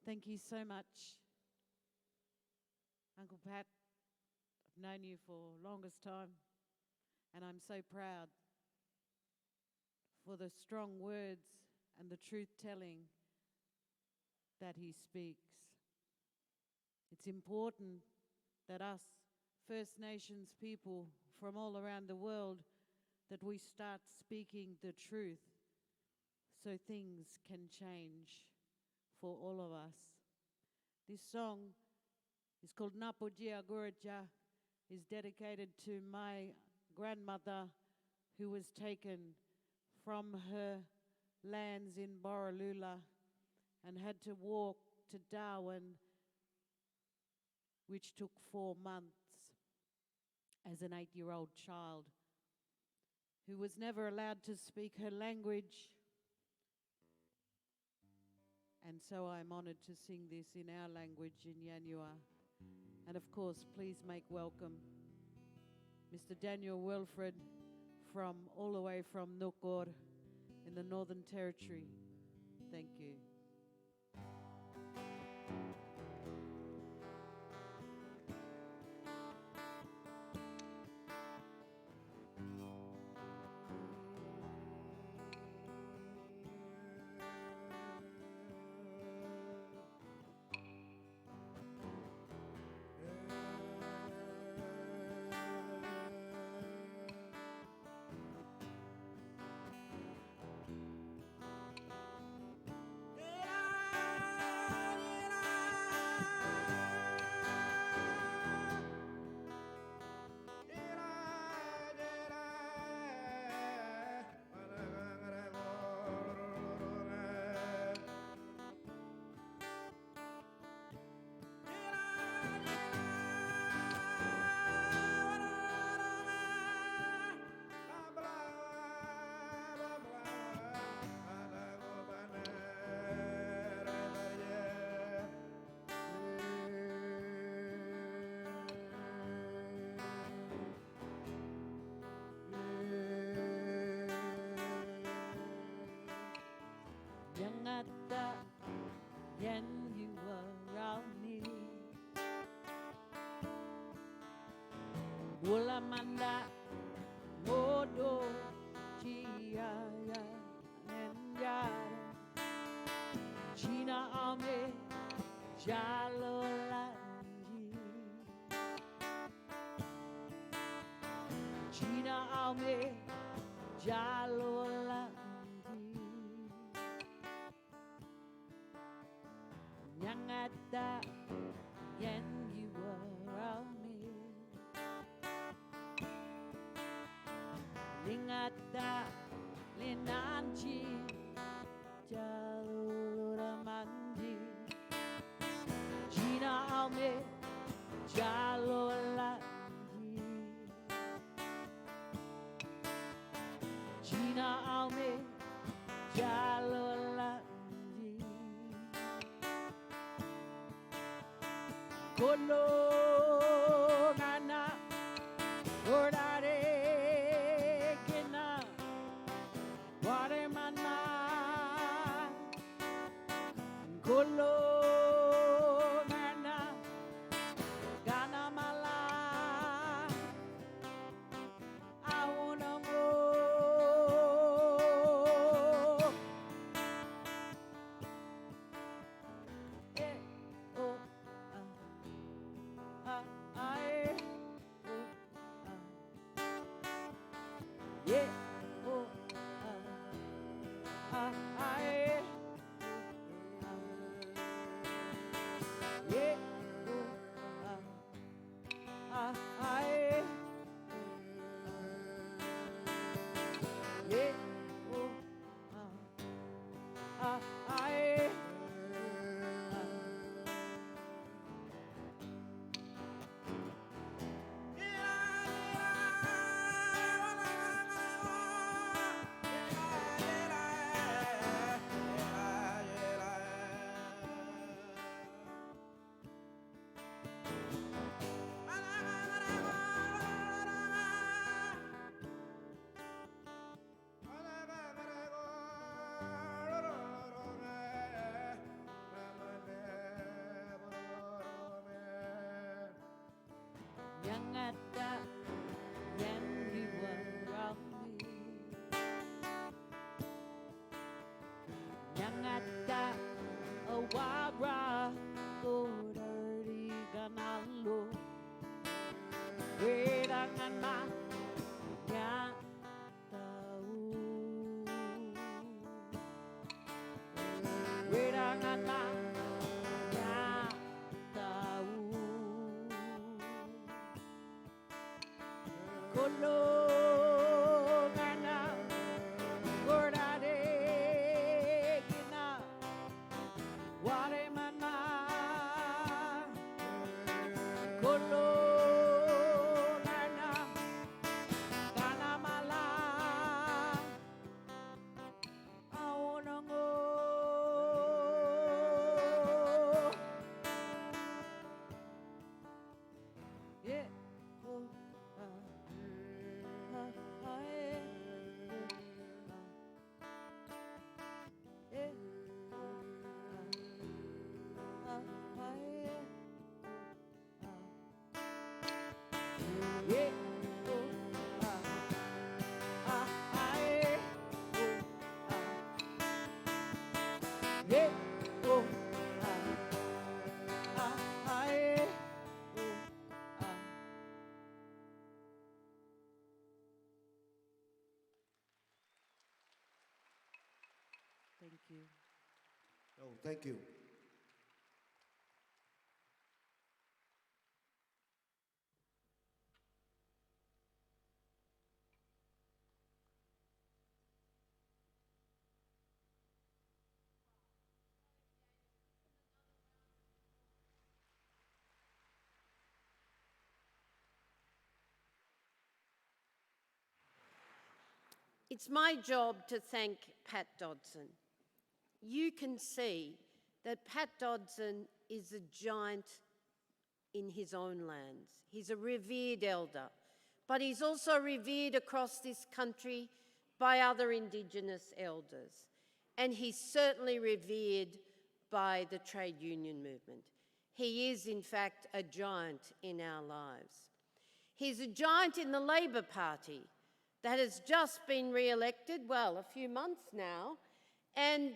Thank you so much, Uncle Pat. I've known you for longest time, and I'm so proud for the strong words and the truth-telling that he speaks. It's important that us First Nations people from all around the world, that we start speaking the truth so things can change for all of us. This song is called Napojia Guraja, is dedicated to my grandmother, who was taken from her lands in Borroloola and had to walk to Darwin, which took 4 months, as an 8-year-old child, who was never allowed to speak her language. And so I'm honoured to sing this in our language, in Yanyuwa. And of course, please make welcome Mr. Daniel Wilfred from all the way from Nukor in the Northern Territory. Thank you. Yangata yen you around me. Wulamanda modo chia ya nenya. China ame jalolanji. China ame jalolanji. Nyangata yen you around me. Lingata linanji jalura manji. Gina ame jalolanji. Gina ame jalolanji. Kolo ngana ordare kena ware mana kolo ngana gana mala I wanna go eh oh yeah, oh, yeah, oh, yeah, Yangata yen you around me. Yangata awara kodari ganalo. Wedangana nyatau. Wedangana nyatau. Kolo Golo nana kanamala aonango yeah oh Thank you. Oh, thank you. It's my job to thank Pat Dodson. You can see that Pat Dodson is a giant in his own lands. He's a revered elder, but he's also revered across this country by other Indigenous elders. And he's certainly revered by the trade union movement. He is, in fact, a giant in our lives. He's a giant in the Labor Party that has just been re-elected, well, a few months now, and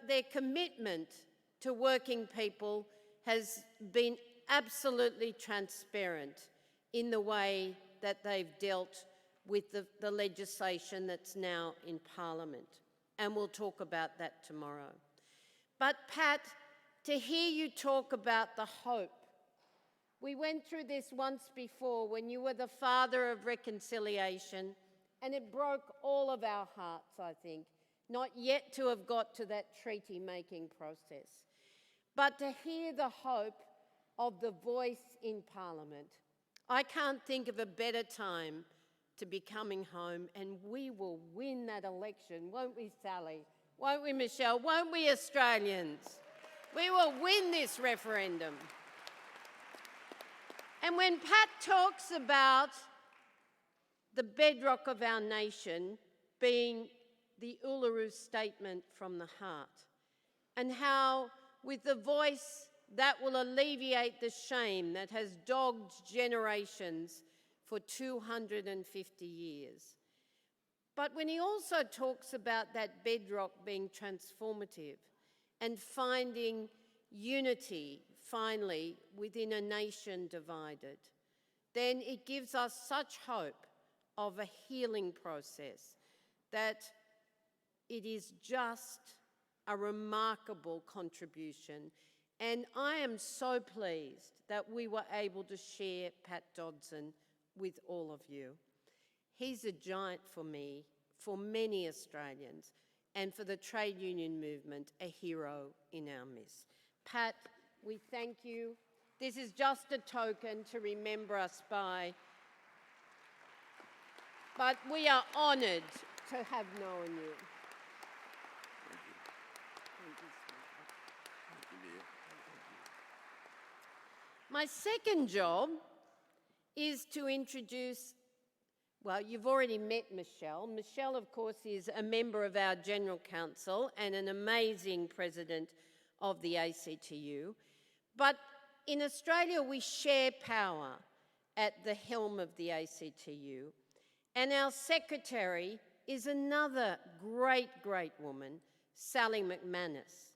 their commitment to working people has been absolutely transparent in the way that they've dealt with the legislation that's now in Parliament. And we'll talk about that tomorrow. But Pat, to hear you talk about the hope, we went through this once before when you were the father of reconciliation, and it broke all of our hearts, I think, not yet to have got to that treaty-making process. But to hear the hope of the voice in Parliament, I can't think of a better time to be coming home, and we will win that election, won't we, Sally? Won't we, Michelle? Won't we, Australians? We will win this referendum. And when Pat talks about the bedrock of our nation being the Uluru Statement from the heart, and how with the voice that will alleviate the shame that has dogged generations for 250 years. But when he also talks about that bedrock being transformative and finding unity, finally, within a nation divided, then it gives us such hope of a healing process that it is just a remarkable contribution. And I am so pleased that we were able to share Pat Dodson with all of you. He's a giant for me, for many Australians, and for the trade union movement, a hero in our midst. Pat, we thank you. This is just a token to remember us by, but we are honoured to have known you. My second job is to introduce, well, you've already met Michelle. Michelle, of course, is a member of our General Council and an amazing president of the ITUC. But in Australia, we share power at the helm of the ITUC. And our secretary is another great, great woman, Sally McManus.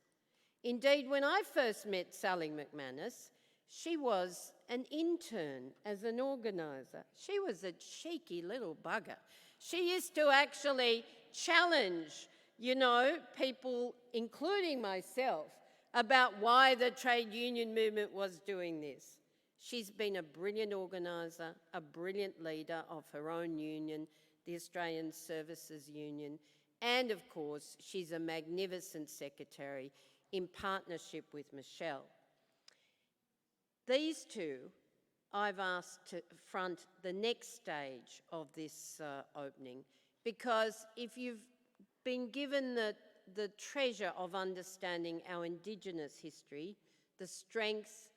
Indeed, when I first met Sally McManus, she was an intern as an organiser. She was a cheeky little bugger. She used to actually challenge, you know, people, including myself, about why the trade union movement was doing this. She's been a brilliant organiser, a brilliant leader of her own union, the Australian Services Union, and of course, she's a magnificent secretary in partnership with Michelle. These two I've asked to front the next stage of this opening, because if you've been given the treasure of understanding our Indigenous history, the strengths,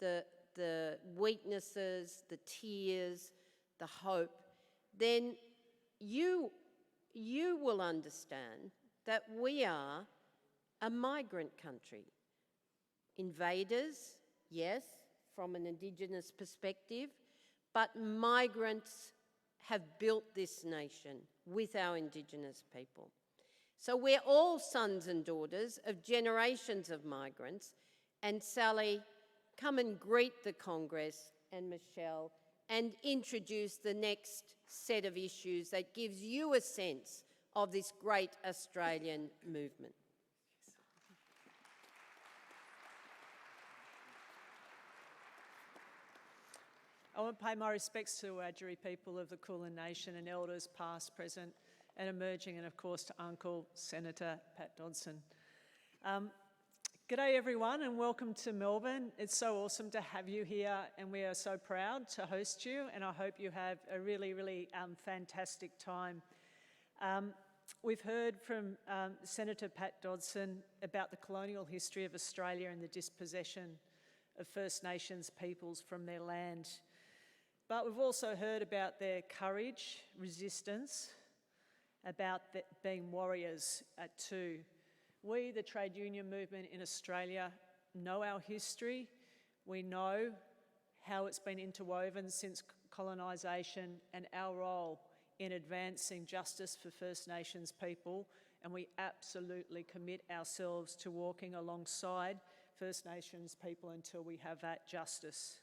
the weaknesses, the tears, the hope, then you will understand that we are a migrant country. Invaders, yes, from an Indigenous perspective, but migrants have built this nation with our Indigenous people. So we're all sons and daughters of generations of migrants. And Sally, come and greet the Congress and Michelle and introduce the next set of issues that gives you a sense of this great Australian movement. I want to pay my respects to Wiradjuri people of the Kulin Nation and elders past, present and emerging, and of course to Uncle Senator Pat Dodson. G'day everyone and welcome to Melbourne. It's so awesome to have you here and we are so proud to host you, and I hope you have a really fantastic time. We've heard from Senator Pat Dodson about the colonial history of Australia and the dispossession of First Nations peoples from their land. But we've also heard about their courage, resistance, about being warriors too. We, the trade union movement in Australia, know our history. We know how it's been interwoven since colonisation and our role in advancing justice for First Nations people, and we absolutely commit ourselves to walking alongside First Nations people until we have that justice.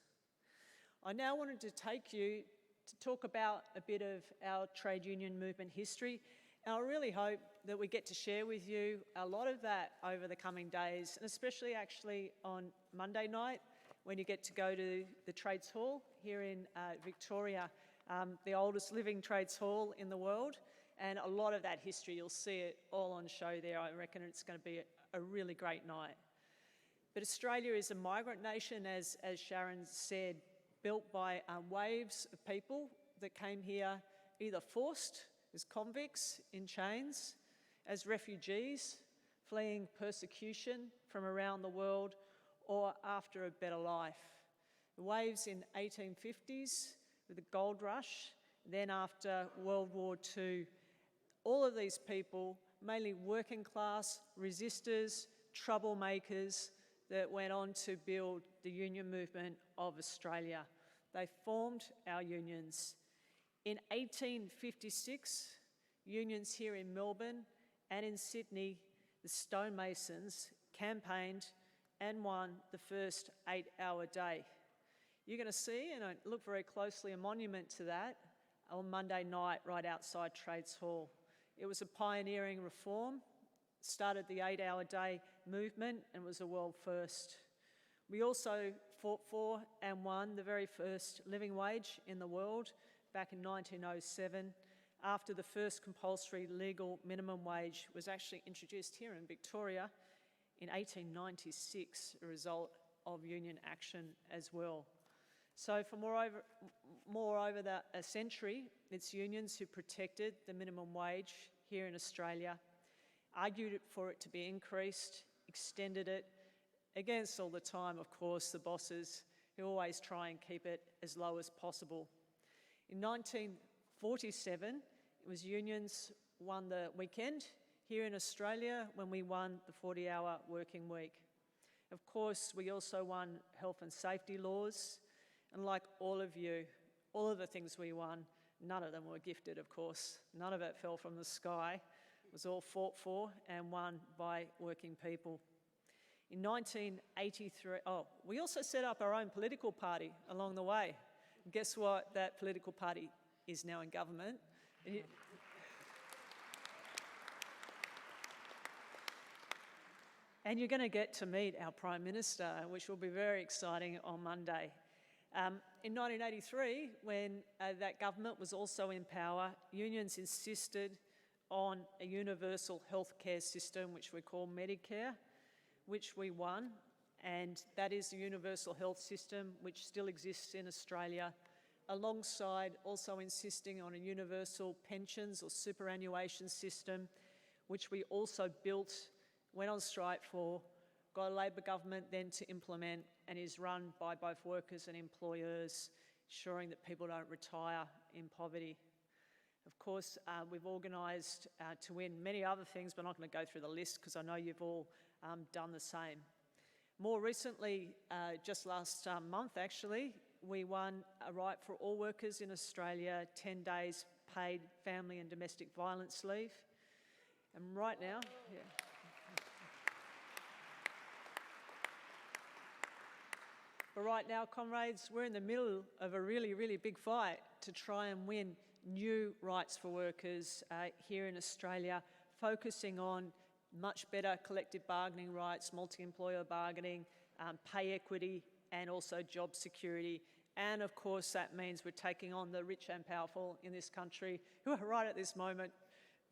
I now wanted to take you to talk about a bit of our trade union movement history. And I really hope that we get to share with you a lot of that over the coming days, and especially actually on Monday night when you get to go to the Trades Hall here in Victoria, the oldest living trades hall in the world. And a lot of that history, you'll see it all on show there. I reckon it's going to be a really great night. But Australia is a migrant nation, as Sharon said, built by waves of people that came here either forced as convicts in chains, as refugees fleeing persecution from around the world, or after a better life. The waves in 1850s with the gold rush, then after World War II, all of these people, mainly working class, resistors, troublemakers, that went on to build the union movement of Australia. They formed our unions. In 1856, unions here in Melbourne and in Sydney, the stonemasons campaigned and won the first 8-hour day. You're going to see, and I look very closely, a monument to that on Monday night right outside Trades Hall. It was a pioneering reform, started the 8-hour day movement, and was a world first. We also fought for and won the very first living wage in the world back in 1907, after the first compulsory legal minimum wage was actually introduced here in Victoria in 1896, a result of union action as well. So for more over a century, it's unions who protected the minimum wage here in Australia, argued for it to be increased, extended it, against all the time, of course, the bosses who always try and keep it as low as possible. In 1947, it was unions won the weekend here in Australia when we won the 40-hour working week. Of course, we also won health and safety laws, and like all of you, all of the things we won, none of them were gifted, of course. None of it fell from the sky. It was all fought for and won by working people. In 1983, we also set up our own political party along the way. And guess what? That political party is now in government. And you're going to get to meet our Prime Minister, which will be very exciting on Monday. In 1983, when that government was also in power, unions insisted on a universal healthcare system, which we call Medicare, which we won, and that is the universal health system, which still exists in Australia, alongside also insisting on a universal pensions or superannuation system, which we also built, went on strike for, got a Labor government then to implement, and is run by both workers and employers, ensuring that people don't retire in poverty. Of course, we've organised to win many other things, but I'm not going to go through the list because I know you've all done the same. More recently, just last month actually, we won a right for all workers in Australia, 10 days paid family and domestic violence leave. And right now, yeah. But right now, comrades, we're in the middle of a really, really big fight to try and win new rights for workers here in Australia, focusing on much better collective bargaining rights, multi-employer bargaining, pay equity, and also job security. And of course, that means we're taking on the rich and powerful in this country who are right at this moment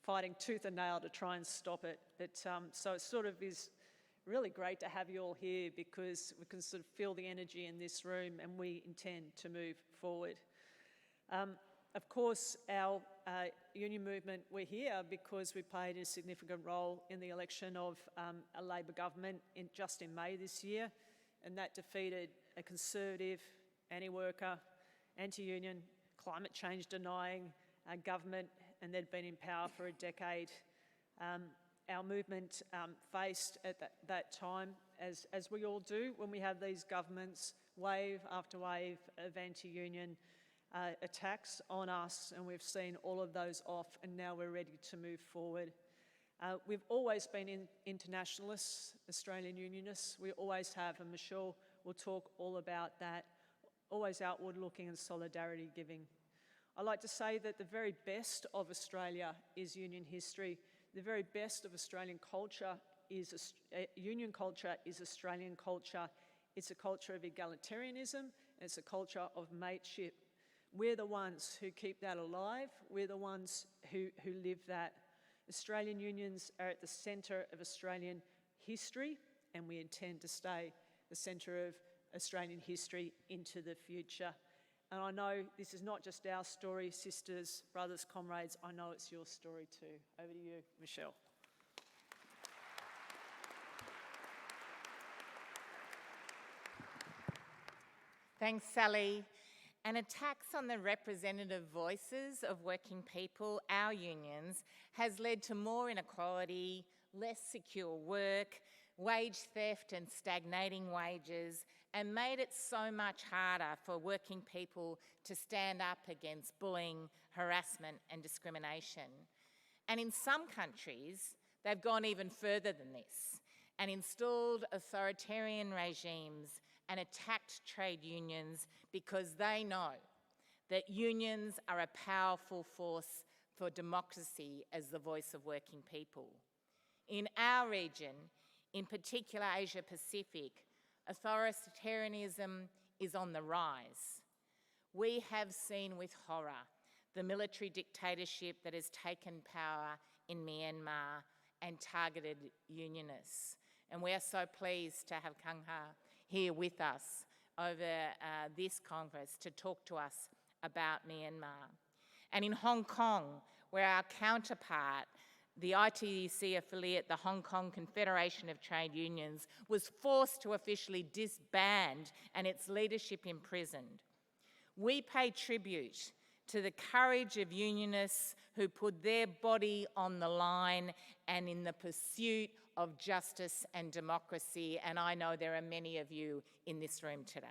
fighting tooth and nail to try and stop it. But so it sort of is really great to have you all here because we can sort of feel the energy in this room and we intend to move forward. Of course, our union movement, we're here because we played a significant role in the election of a Labor government just in May this year, and that defeated a Conservative, anti-worker, anti-union, climate change denying government, and they'd been in power for a decade. Our movement faced at that time, as we all do when we have these governments, wave after wave of anti-union attacks on us, and we've seen all of those off, and now we're ready to move forward. We've always been internationalists, Australian Unionists. We always have, and Michelle will talk all about that, always outward looking and solidarity giving. I like to say that the very best of Australia is union history. The very best of Australian culture is union culture is Australian culture. It's a culture of egalitarianism, and it's a culture of mateship. We're the ones who keep that alive. We're the ones who live that. Australian unions are at the centre of Australian history, and we intend to stay the centre of Australian history into the future. And I know this is not just our story, sisters, brothers, comrades, I know it's your story too. Over to you, Michelle. Thanks, Sally. An attacks on the representative voices of working people, our unions, has led to more inequality, less secure work, wage theft and stagnating wages, and made it so much harder for working people to stand up against bullying, harassment and discrimination. And in some countries, they've gone even further than this and installed authoritarian regimes and attacked trade unions because they know that unions are a powerful force for democracy as the voice of working people. In our region, in particular Asia Pacific, authoritarianism is on the rise. We have seen with horror the military dictatorship that has taken power in Myanmar and targeted unionists. And we are so pleased to have Kang Ha here with us over this Congress to talk to us about Myanmar. And in Hong Kong, where our counterpart, the ITUC affiliate, the Hong Kong Confederation of Trade Unions, was forced to officially disband and its leadership imprisoned. We pay tribute to the courage of unionists who put their body on the line and in the pursuit of justice and democracy, and I know there are many of you in this room today.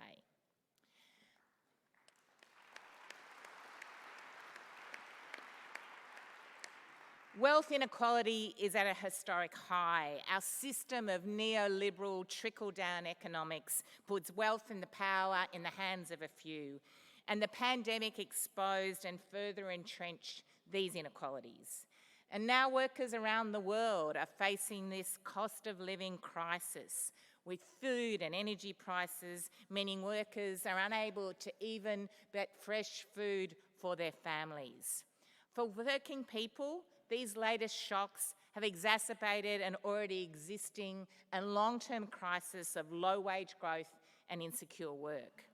Wealth inequality is at a historic high. Our system of neoliberal trickle-down economics puts wealth and the power in the hands of a few, and the pandemic exposed and further entrenched these inequalities. And now workers around the world are facing this cost of living crisis with food and energy prices, meaning workers are unable to even get fresh food for their families. For working people, these latest shocks have exacerbated an already existing and long-term crisis of low-wage growth and insecure work.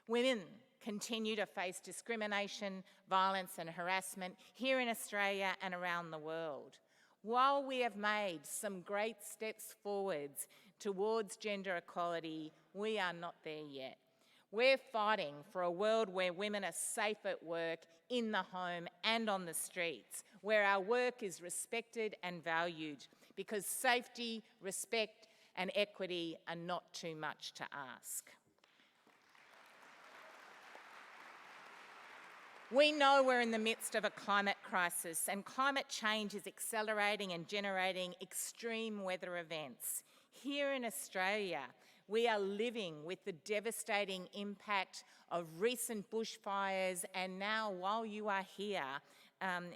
Women continue to face discrimination, violence and harassment here in Australia and around the world. While we have made some great steps forwards towards gender equality, we are not there yet. We're fighting for a world where women are safe at work, in the home and on the streets, where our work is respected and valued, because safety, respect and equity are not too much to ask. We know we're in the midst of a climate crisis, and climate change is accelerating and generating extreme weather events. Here in Australia, we are living with the devastating impact of recent bushfires and now, while you are here,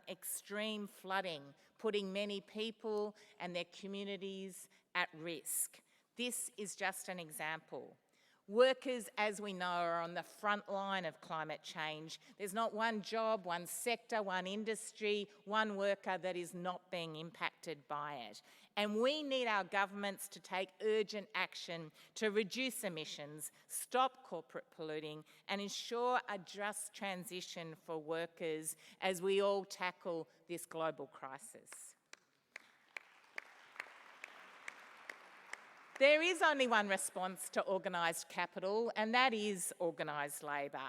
extreme flooding, putting many people and their communities at risk. This is just an example. Workers, as we know, are on the front line of climate change. There's not one job, one sector, one industry, one worker that is not being impacted by it. And we need our governments to take urgent action to reduce emissions, stop corporate polluting, and ensure a just transition for workers as we all tackle this global crisis. There is only one response to organised capital, and that is organised labour,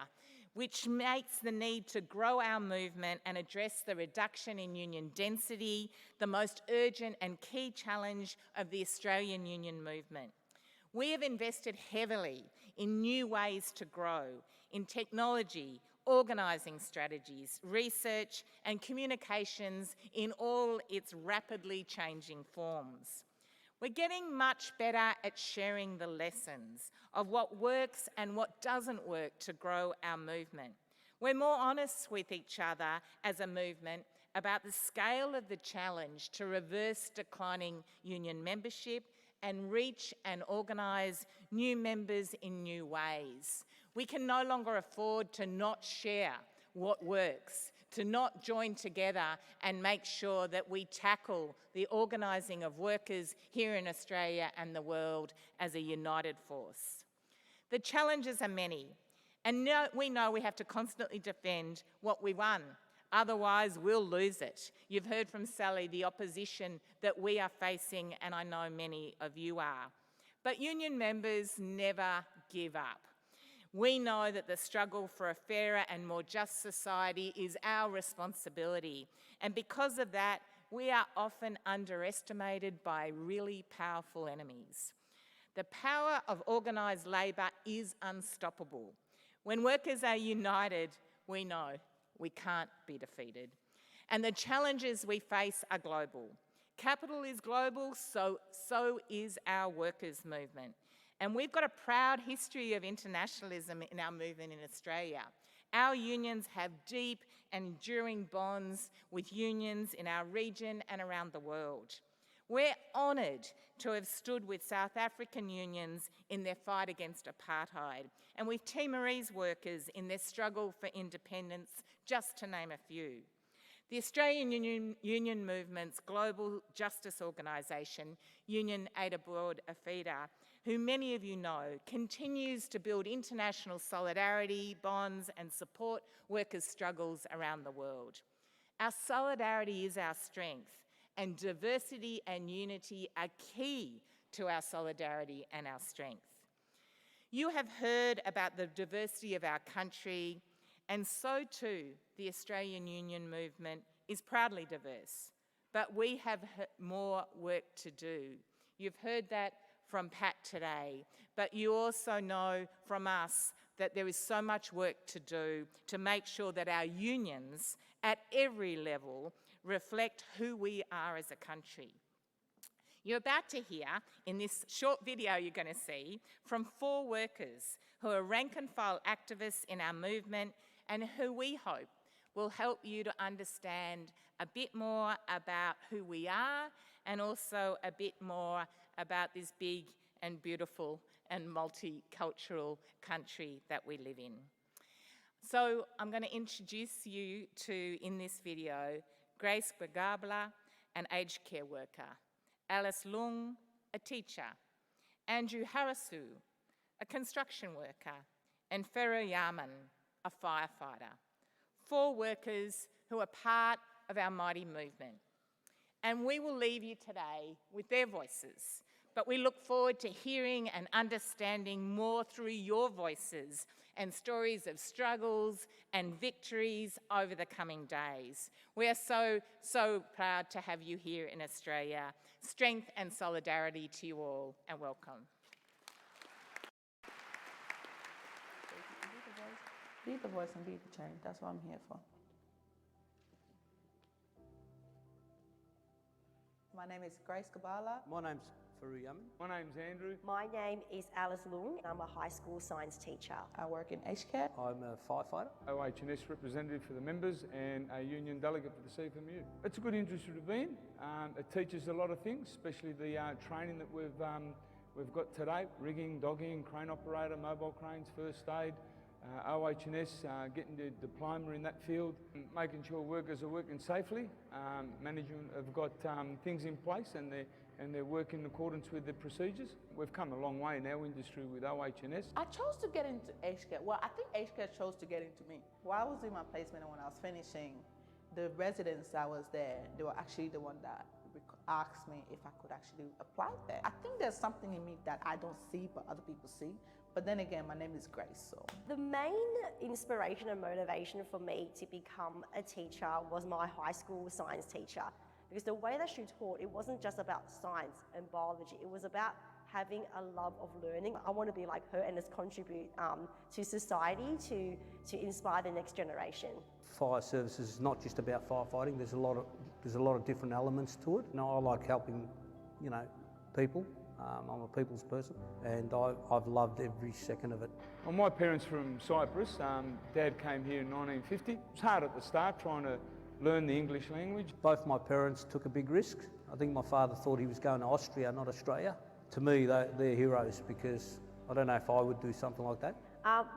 which makes the need to grow our movement and address the reduction in union density the most urgent and key challenge of the Australian union movement. We have invested heavily in new ways to grow, in technology, organising strategies, research and communications in all its rapidly changing forms. We're getting much better at sharing the lessons of what works and what doesn't work to grow our movement. We're more honest with each other as a movement about the scale of the challenge to reverse declining union membership and reach and organise new members in new ways. We can no longer afford to not share what works, to not join together and make sure that we tackle the organising of workers here in Australia and the world as a united force. The challenges are many, and we know we have to constantly defend what we won. Otherwise, we'll lose it. You've heard from Sally the opposition that we are facing, and I know many of you are. But union members never give up. We know that the struggle for a fairer and more just society is our responsibility, and because of that, we are often underestimated by really powerful enemies. The power of organised labour is unstoppable. When workers are united, we know we can't be defeated. And the challenges we face are global. Capital is global, so is our workers' movement. And we've got a proud history of internationalism in our movement in Australia. Our unions have deep and enduring bonds with unions in our region and around the world. We're honoured to have stood with South African unions in their fight against apartheid and with Timorese workers in their struggle for independence, just to name a few. The Australian Union Movement's global justice organisation, Union Aid Abroad AFIDA, who many of you know, continues to build international solidarity, bonds and support workers' struggles around the world. Our solidarity is our strength, and diversity and unity are key to our solidarity and our strength. You have heard about the diversity of our country, and so too the Australian Union Movement is proudly diverse, but we have more work to do. You've heard that from Pat today, but you also know from us that there is so much work to do to make sure that our unions at every level reflect who we are as a country. You're about to hear, in this short video you're going to see, from 4 workers who are rank and file activists in our movement and who we hope will help you to understand a bit more about who we are and also a bit more about this big and beautiful and multicultural country that we live in. So I'm going to introduce you to, in this video, Grace Gwagabla an aged care worker, Alice Lung, a teacher, Andrew Harasu, a construction worker, and Ferro Yaman, a firefighter. 4 workers who are part of our mighty movement. And we will leave you today with their voices, but we look forward to hearing and understanding more through your voices and stories of struggles and victories over the coming days. We are so proud to have you here in Australia. Strength and solidarity to you all, and welcome. Be the voice and be the change. That's what I'm here for. My name is Grace Kabala. My name's Faru Yaman. My name's Andrew. My name is Alice Lung. I'm a high school science teacher. I work in aged care. I'm a firefighter. OH&S representative for the members and a union delegate for the CFMU. It's a good industry to be in. It teaches a lot of things, especially the training that we've got today: rigging, dogging, crane operator, mobile cranes, first aid. OH&S getting the diploma in that field, making sure workers are working safely. Management have got things in place and they're working in accordance with the procedures. We've come a long way in our industry with OH&S. I chose to get into aged care. Well, I think aged care chose to get into me. While I was doing my placement and when I was finishing, the residents that was there, they were actually the one that asked me if I could actually apply there. I think there's something in me that I don't see but other people see. But then again, my name is Grace, so. The main inspiration and motivation for me to become a teacher was my high school science teacher. Because the way that she taught, it wasn't just about science and biology, it was about having a love of learning. I want to be like her and just contribute to society to inspire the next generation. Fire services is not just about firefighting. There's a lot of different elements to it. I like helping, people. I'm a people's person, and I've loved every second of it. Well, my parents from Cyprus. Dad came here in 1950. It was hard at the start trying to learn the English language. Both my parents took a big risk. I think my father thought he was going to Austria, not Australia. To me, they're heroes because I don't know if I would do something like that.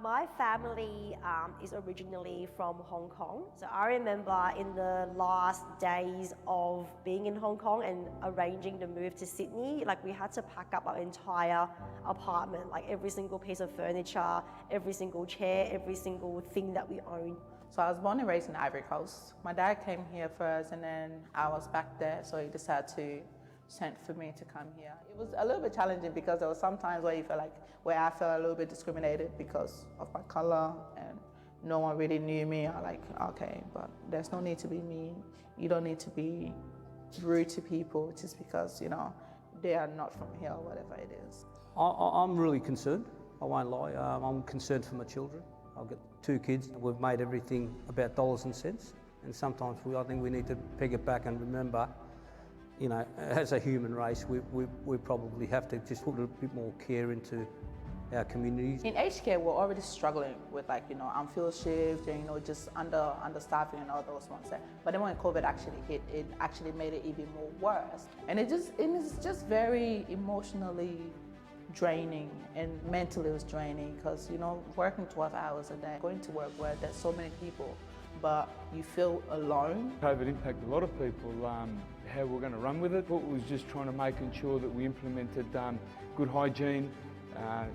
My family is originally from Hong Kong. So I remember in the last days of being in Hong Kong and arranging to move to Sydney, like we had to pack up our entire apartment, like every single piece of furniture, every single chair, every single thing that we own. So I was born and raised in Ivory Coast. My dad came here first and then I was back there, so he decided to send for me to come here. It was a little bit challenging because there was some times where I felt a little bit discriminated because of my color and no one really knew me. I'm like, okay, but there's no need to be mean. You don't need to be rude to people just because, they are not from here or whatever it is. I'm really concerned, I won't lie. I'm concerned for my children. I've got 2 kids. We've made everything about dollars and cents, and sometimes I think we need to peg it back and remember, as a human race, we probably have to just put a bit more care into our communities. In aged care, we're already struggling with unfilled shift and just understaffing and all those ones. But then when COVID actually hit, it actually made it even more worse. And it's just very emotionally draining and mentally it was draining because working 12 hours a day, going to work where there's so many people, but you feel alone. COVID impacted a lot of people. How we're going to run with it. It was just trying to making sure that we implemented good hygiene,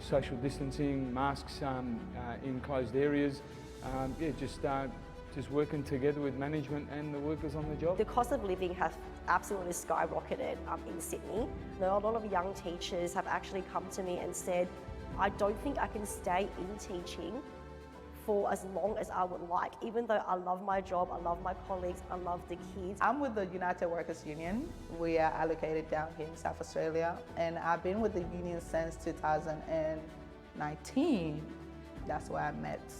social distancing, masks in closed areas. Just working together with management and the workers on the job. The cost of living has absolutely skyrocketed in Sydney. A lot of young teachers have actually come to me and said, I don't think I can stay in teaching for as long as I would like, even though I love my job, I love my colleagues, I love the kids. I'm with the United Workers Union. We are allocated down here in South Australia, and I've been with the union since 2019. That's where I met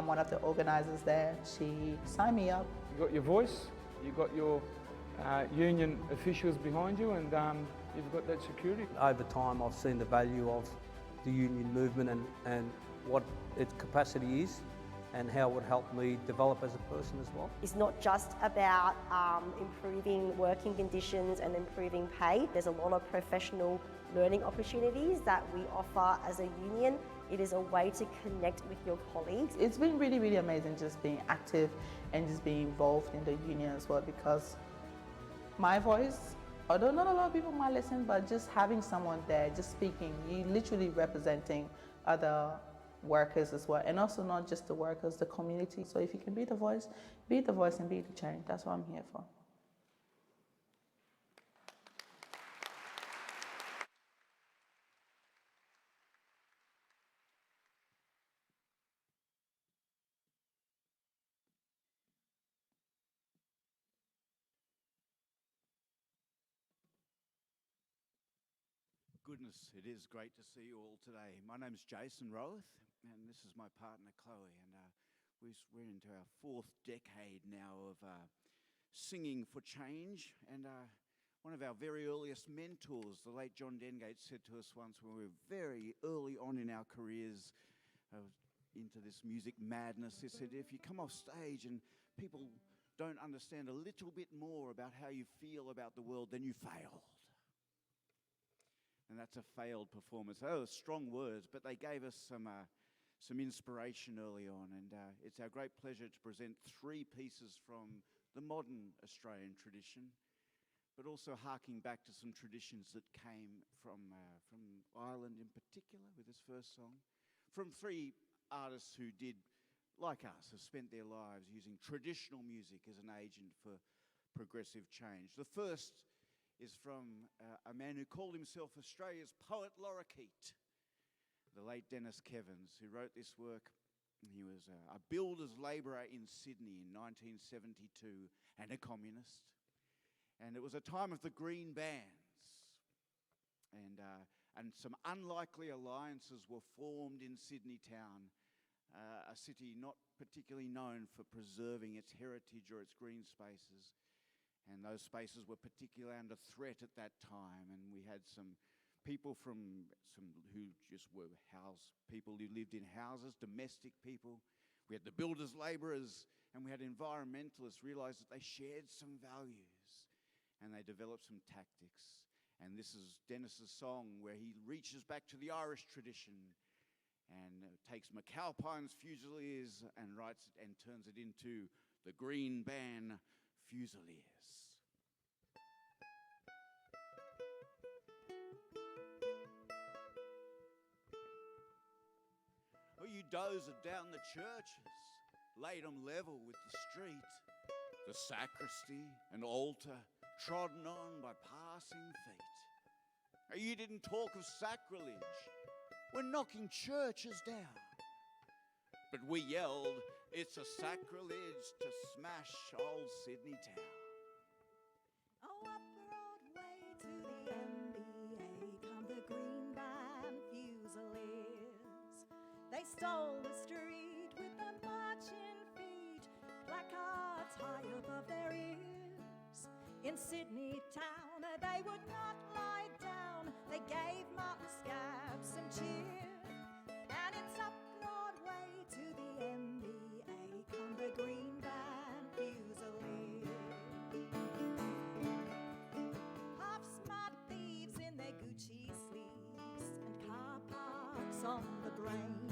one of the organizers there. She signed me up. You got your voice, you got your union officials behind you, and you've got that security. Over time, I've seen the value of the union movement and what its capacity is and how it would help me develop as a person as well. It's not just about improving working conditions and improving pay. There's a lot of professional learning opportunities that we offer as a union. It is a way to connect with your colleagues. It's been really, really amazing just being active and just being involved in the union as well, because my voice, although not a lot of people might listen, but just having someone there, just speaking, you literally representing other workers as well, and also not just the workers, the community. So if you can be the voice and be the change. That's what I'm here for. Goodness, it is great to see you all today. My name's Jason Rowath, and this is my partner Chloe, and we're into our 4th decade now of singing for change. And one of our very earliest mentors, the late John Dengate, said to us once when we were very early on in our careers into this music madness, he said, if you come off stage and people don't understand a little bit more about how you feel about the world, then you failed. And that's a failed performance. Those were strong words, but they gave us some inspiration early on. And it's our great pleasure to present 3 pieces from the modern Australian tradition, but also harking back to some traditions that came from Ireland in particular with this first song, from 3 artists who did, like us, have spent their lives using traditional music as an agent for progressive change. The first is from a man who called himself Australia's poet lorikeet, the late Dennis Kevins, who wrote this work. He was a builder's labourer in Sydney in 1972 and a communist. And it was a time of the green bans. And some unlikely alliances were formed in Sydney town, a city not particularly known for preserving its heritage or its green spaces. And those spaces were particularly under threat at that time. And we had some people who just were people who lived in houses, domestic people. We had the builders, labourers, and we had environmentalists realised that they shared some values and they developed some tactics. And this is Dennis's song where he reaches back to the Irish tradition and takes McAlpine's Fusiliers and writes it and turns it into the Green Ban Fusiliers. Oh, you dozer down the churches, laid 'em level with the street, the sacristy and altar trodden on by passing feet. Oh, you didn't talk of sacrilege, we're knocking churches down. But we yelled, it's a sacrilege to smash old Sydney town. Oh, up Broadway to the MBA come the Green Band Fusiliers. They stole the street with their marching feet, placards high above their ears. In Sydney town, they would not lie down. They gave Martin Scabs some cheer. And it's up Broadway to the MBA come the Green Band Fusiliers. Half-smart thieves in their Gucci sleeves and car parks on the brain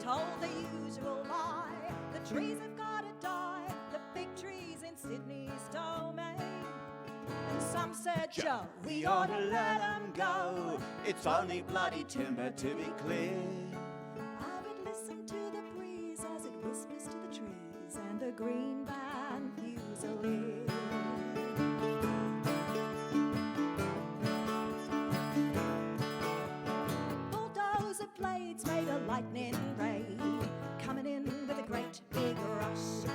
told the usual lie, the trees have got to die, the big trees in Sydney's domain. And some said, Joe, we ought to let them go, it's only bloody timber to be clear. I would listen to the breeze as it whispers to the trees and the Green Band Fusiliers. Bulldozer blades made a lightning ray, coming in with a great big rush,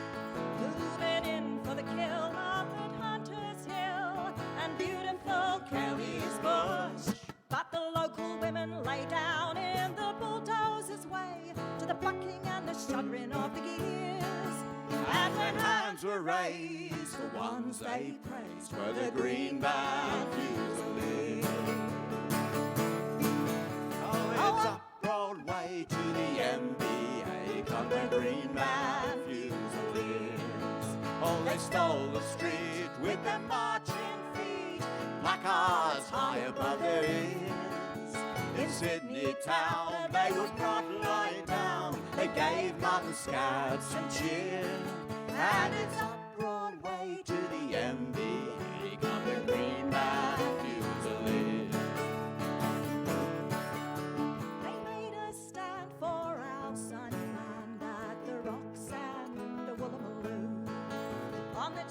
moving in for the kill up at Hunter's Hill and beautiful Kelly's Bush. But the local women lay down in the bulldozer's way to the bucking and the shuddering of the gears. And when hands were raised, the ones they praised were the Green Band Fusiliers. Oh, it's up Broadway to the MBA come the Green Band Fusiliers. Oh, they stole the street with their marching feet, placards high above their ears. In Sydney town, they would not lie down. They gave Martin Scabs some cheer. And it's up Broadway to the MBA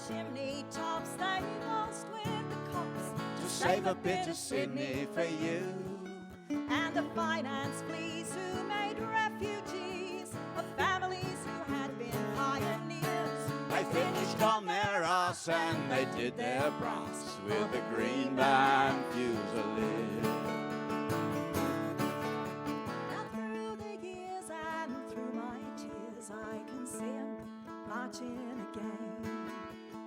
chimney tops, they lost with the cops To save a bit of Sydney for you. and the finance fleas who made refugees of families who had been pioneers. They finished on their arse and they did their brass with the green band fusiliers. Now through the years and through my tears, I can see 'em marching again.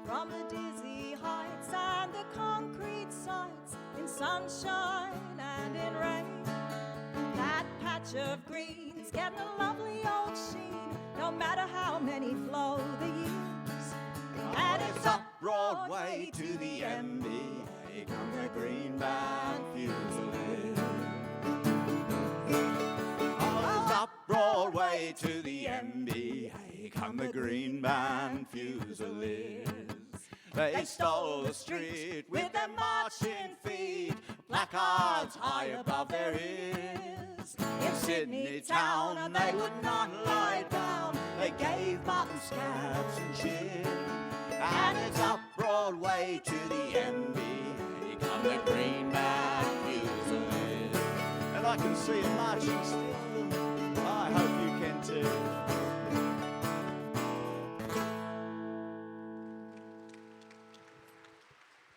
From the dizzy heights and the concrete sites, in sunshine and in rain. That patch of green's getting a lovely old sheen, no matter how many flow the years. And it's up Broadway to the MBA, come the green band fusiliers. Oh, it's up Broadway to the MBA, come the green band fusiliers. They stole the street with their marching feet, placards high above their ears. In Sydney town, and they would not lie down, they gave mutton scabs and cheer. And it's up Broadway to the MBA, come the green band fusiliers. And I can see it marching still, I hope you can too.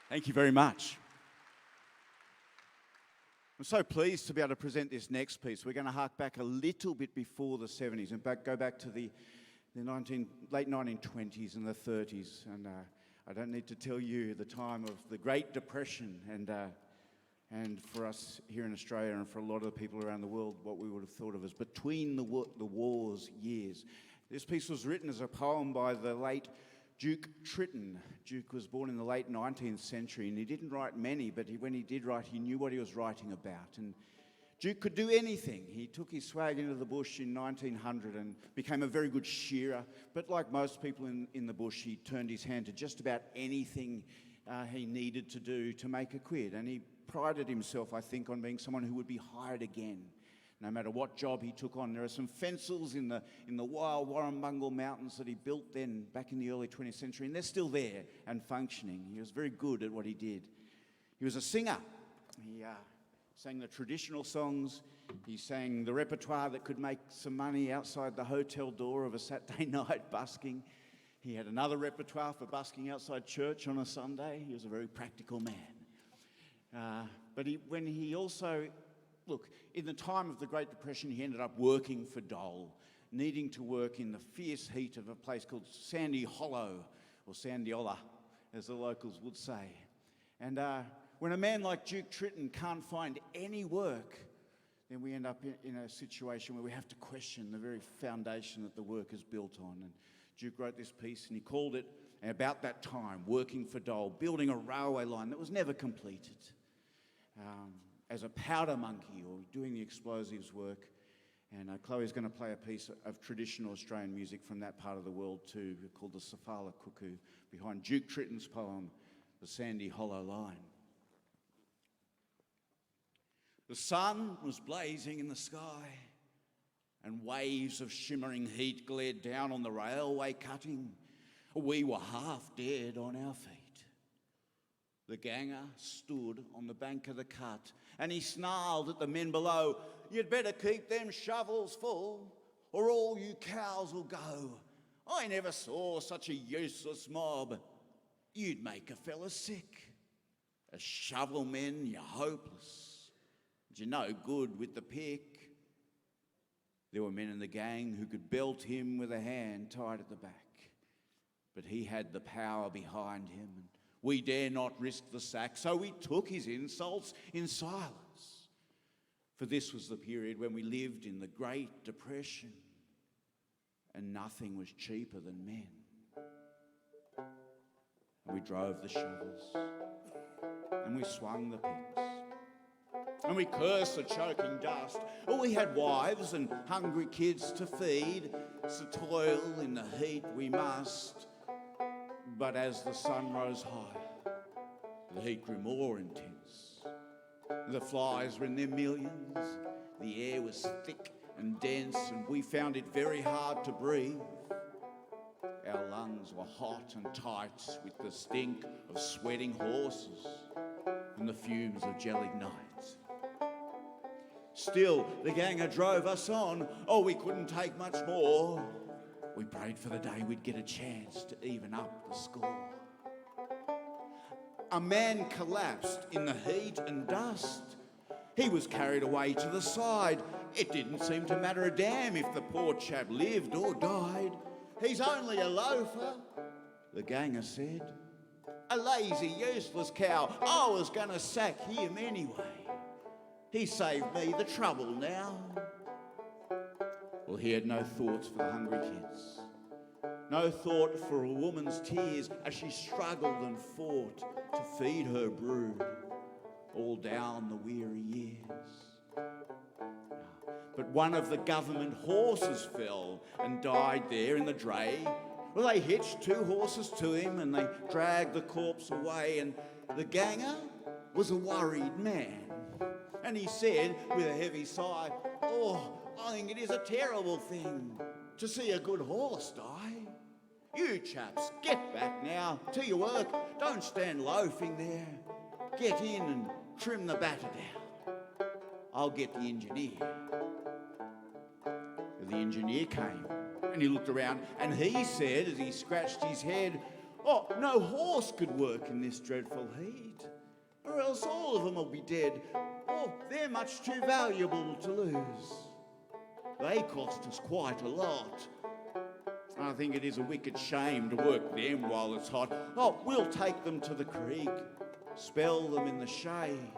Thank you very much. I'm so pleased to be able to present this next piece. We're going to hark back a little bit before the 70s and go back to the late 1920s and the 30s. And I don't need to tell you the time of the Great Depression and for us here in Australia and for a lot of the people around the world, what we would have thought of as between the wars years. This piece was written as a poem by the late Duke Tritton. Duke was born in the late 19th century and he didn't write many, but when he did write, he knew what he was writing about. And Duke could do anything. He took his swag into the bush in 1900 and became a very good shearer. But like most people in the bush, he turned his hand to just about anything he needed to do to make a quid. And he prided himself, I think, on being someone who would be hired again, no matter what job he took on. There are some fences in the wild Warrumbungle Mountains that he built then back in the early 20th century, and they're still there and functioning. He was very good at what he did. He was a singer. He sang the traditional songs. He sang the repertoire that could make some money outside the hotel door of a Saturday night busking. He had another repertoire for busking outside church on a Sunday. He was a very practical man. When he also... Look, in the time of the Great Depression, he ended up working for Dole, needing to work in the fierce heat of a place called Sandy Hollow, or Sandiola, as the locals would say. And when a man like Duke Tritton can't find any work, then we end up in a situation where we have to question the very foundation that the work is built on. And Duke wrote this piece and he called it, about that time, Working for Dole, building a railway line that was never completed. As a powder monkey or doing the explosives work. And Chloe's going to play a piece of traditional Australian music from that part of the world too, called the Safala Cuckoo, behind Duke Tritton's poem, The Sandy Hollow Line. The sun was blazing in the sky and waves of shimmering heat glared down on the railway cutting. We were half dead on our feet. The ganger stood on the bank of the cut and he snarled at the men below, "You'd better keep them shovels full or all you cows will go. I never saw such a useless mob. You'd make a fella sick. As shovel men, you're hopeless. But you're no good with the pick." There were men in the gang who could belt him with a hand tied at the back. But he had the power behind him. And we dare not risk the sack, so we took his insults in silence. For this was the period when we lived in the Great Depression, and nothing was cheaper than men. And we drove the shovels, and we swung the picks, and we cursed the choking dust. Oh, we had wives and hungry kids to feed, so toil in the heat we must. But as the sun rose higher, the heat grew more intense. The flies were in their millions, the air was thick and dense, and we found it very hard to breathe. Our lungs were hot and tight with the stink of sweating horses and the fumes of gelling night. Still, the ganger drove us on. Oh, we couldn't take much more. We prayed for the day we'd get a chance to even up the score. A man collapsed in the heat and dust. He was carried away to the side. It didn't seem to matter a damn if the poor chap lived or died. He's only a loafer, the ganger said. A lazy, useless cow. I was going to sack him anyway. He saved me the trouble now. Well, he had no thoughts for the hungry kids. No thought for a woman's tears as she struggled and fought to feed her brood all down the weary years. But one of the government horses fell and died there in the dray. Well, they hitched 2 horses to him and they dragged the corpse away, and the ganger was a worried man. And he said with a heavy sigh, "Oh, I think it is a terrible thing to see a good horse die. You chaps, get back now to your work. Don't stand loafing there. Get in and trim the batter down. I'll get the engineer." The engineer came and he looked around and he said, as he scratched his head, "Oh, no horse could work in this dreadful heat, or else all of them will be dead. Oh, they're much too valuable to lose. They cost us quite a lot. I think it is a wicked shame to work them while it's hot. Oh, we'll take them to the creek, spell them in the shade.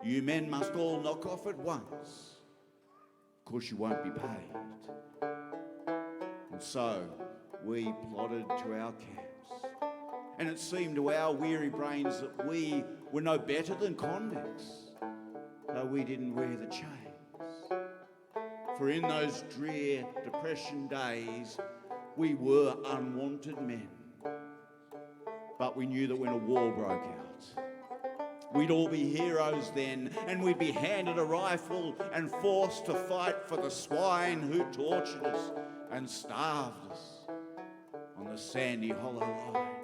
You men must all knock off at once, 'cause you won't be paid." And so we plodded to our camps, and it seemed to our weary brains that we were no better than convicts, though we didn't wear the chains. For in those drear depression days, we were unwanted men. But we knew that when a war broke out, we'd all be heroes then, and we'd be handed a rifle and forced to fight for the swine who tortured us and starved us on the sandy hollow line.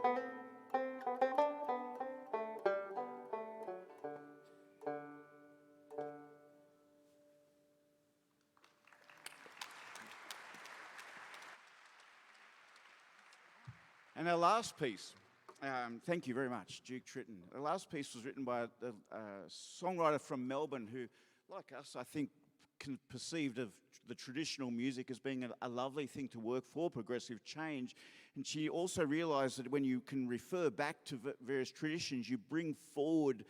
And our last piece, thank you very much, Duke Tritton. The last piece was written by a songwriter from Melbourne who, like us, I think, perceived of the traditional music as being a lovely thing to work for, progressive change. And she also realised that when you can refer back to various traditions, you bring forward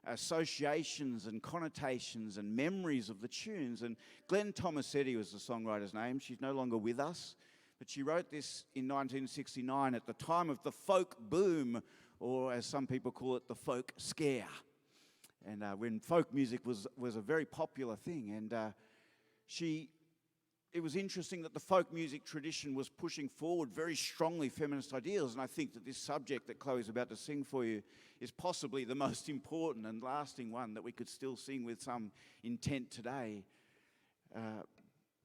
associations and connotations and memories of the tunes. And Glenn Tomasetti was the songwriter's name. She's no longer with us. But she wrote this in 1969 at the time of the folk boom, or as some people call it, the folk scare. And when folk music was a very popular thing. And it was interesting that the folk music tradition was pushing forward very strongly feminist ideals. And I think that this subject that Chloe's about to sing for you is possibly the most important and lasting one that we could still sing with some intent today.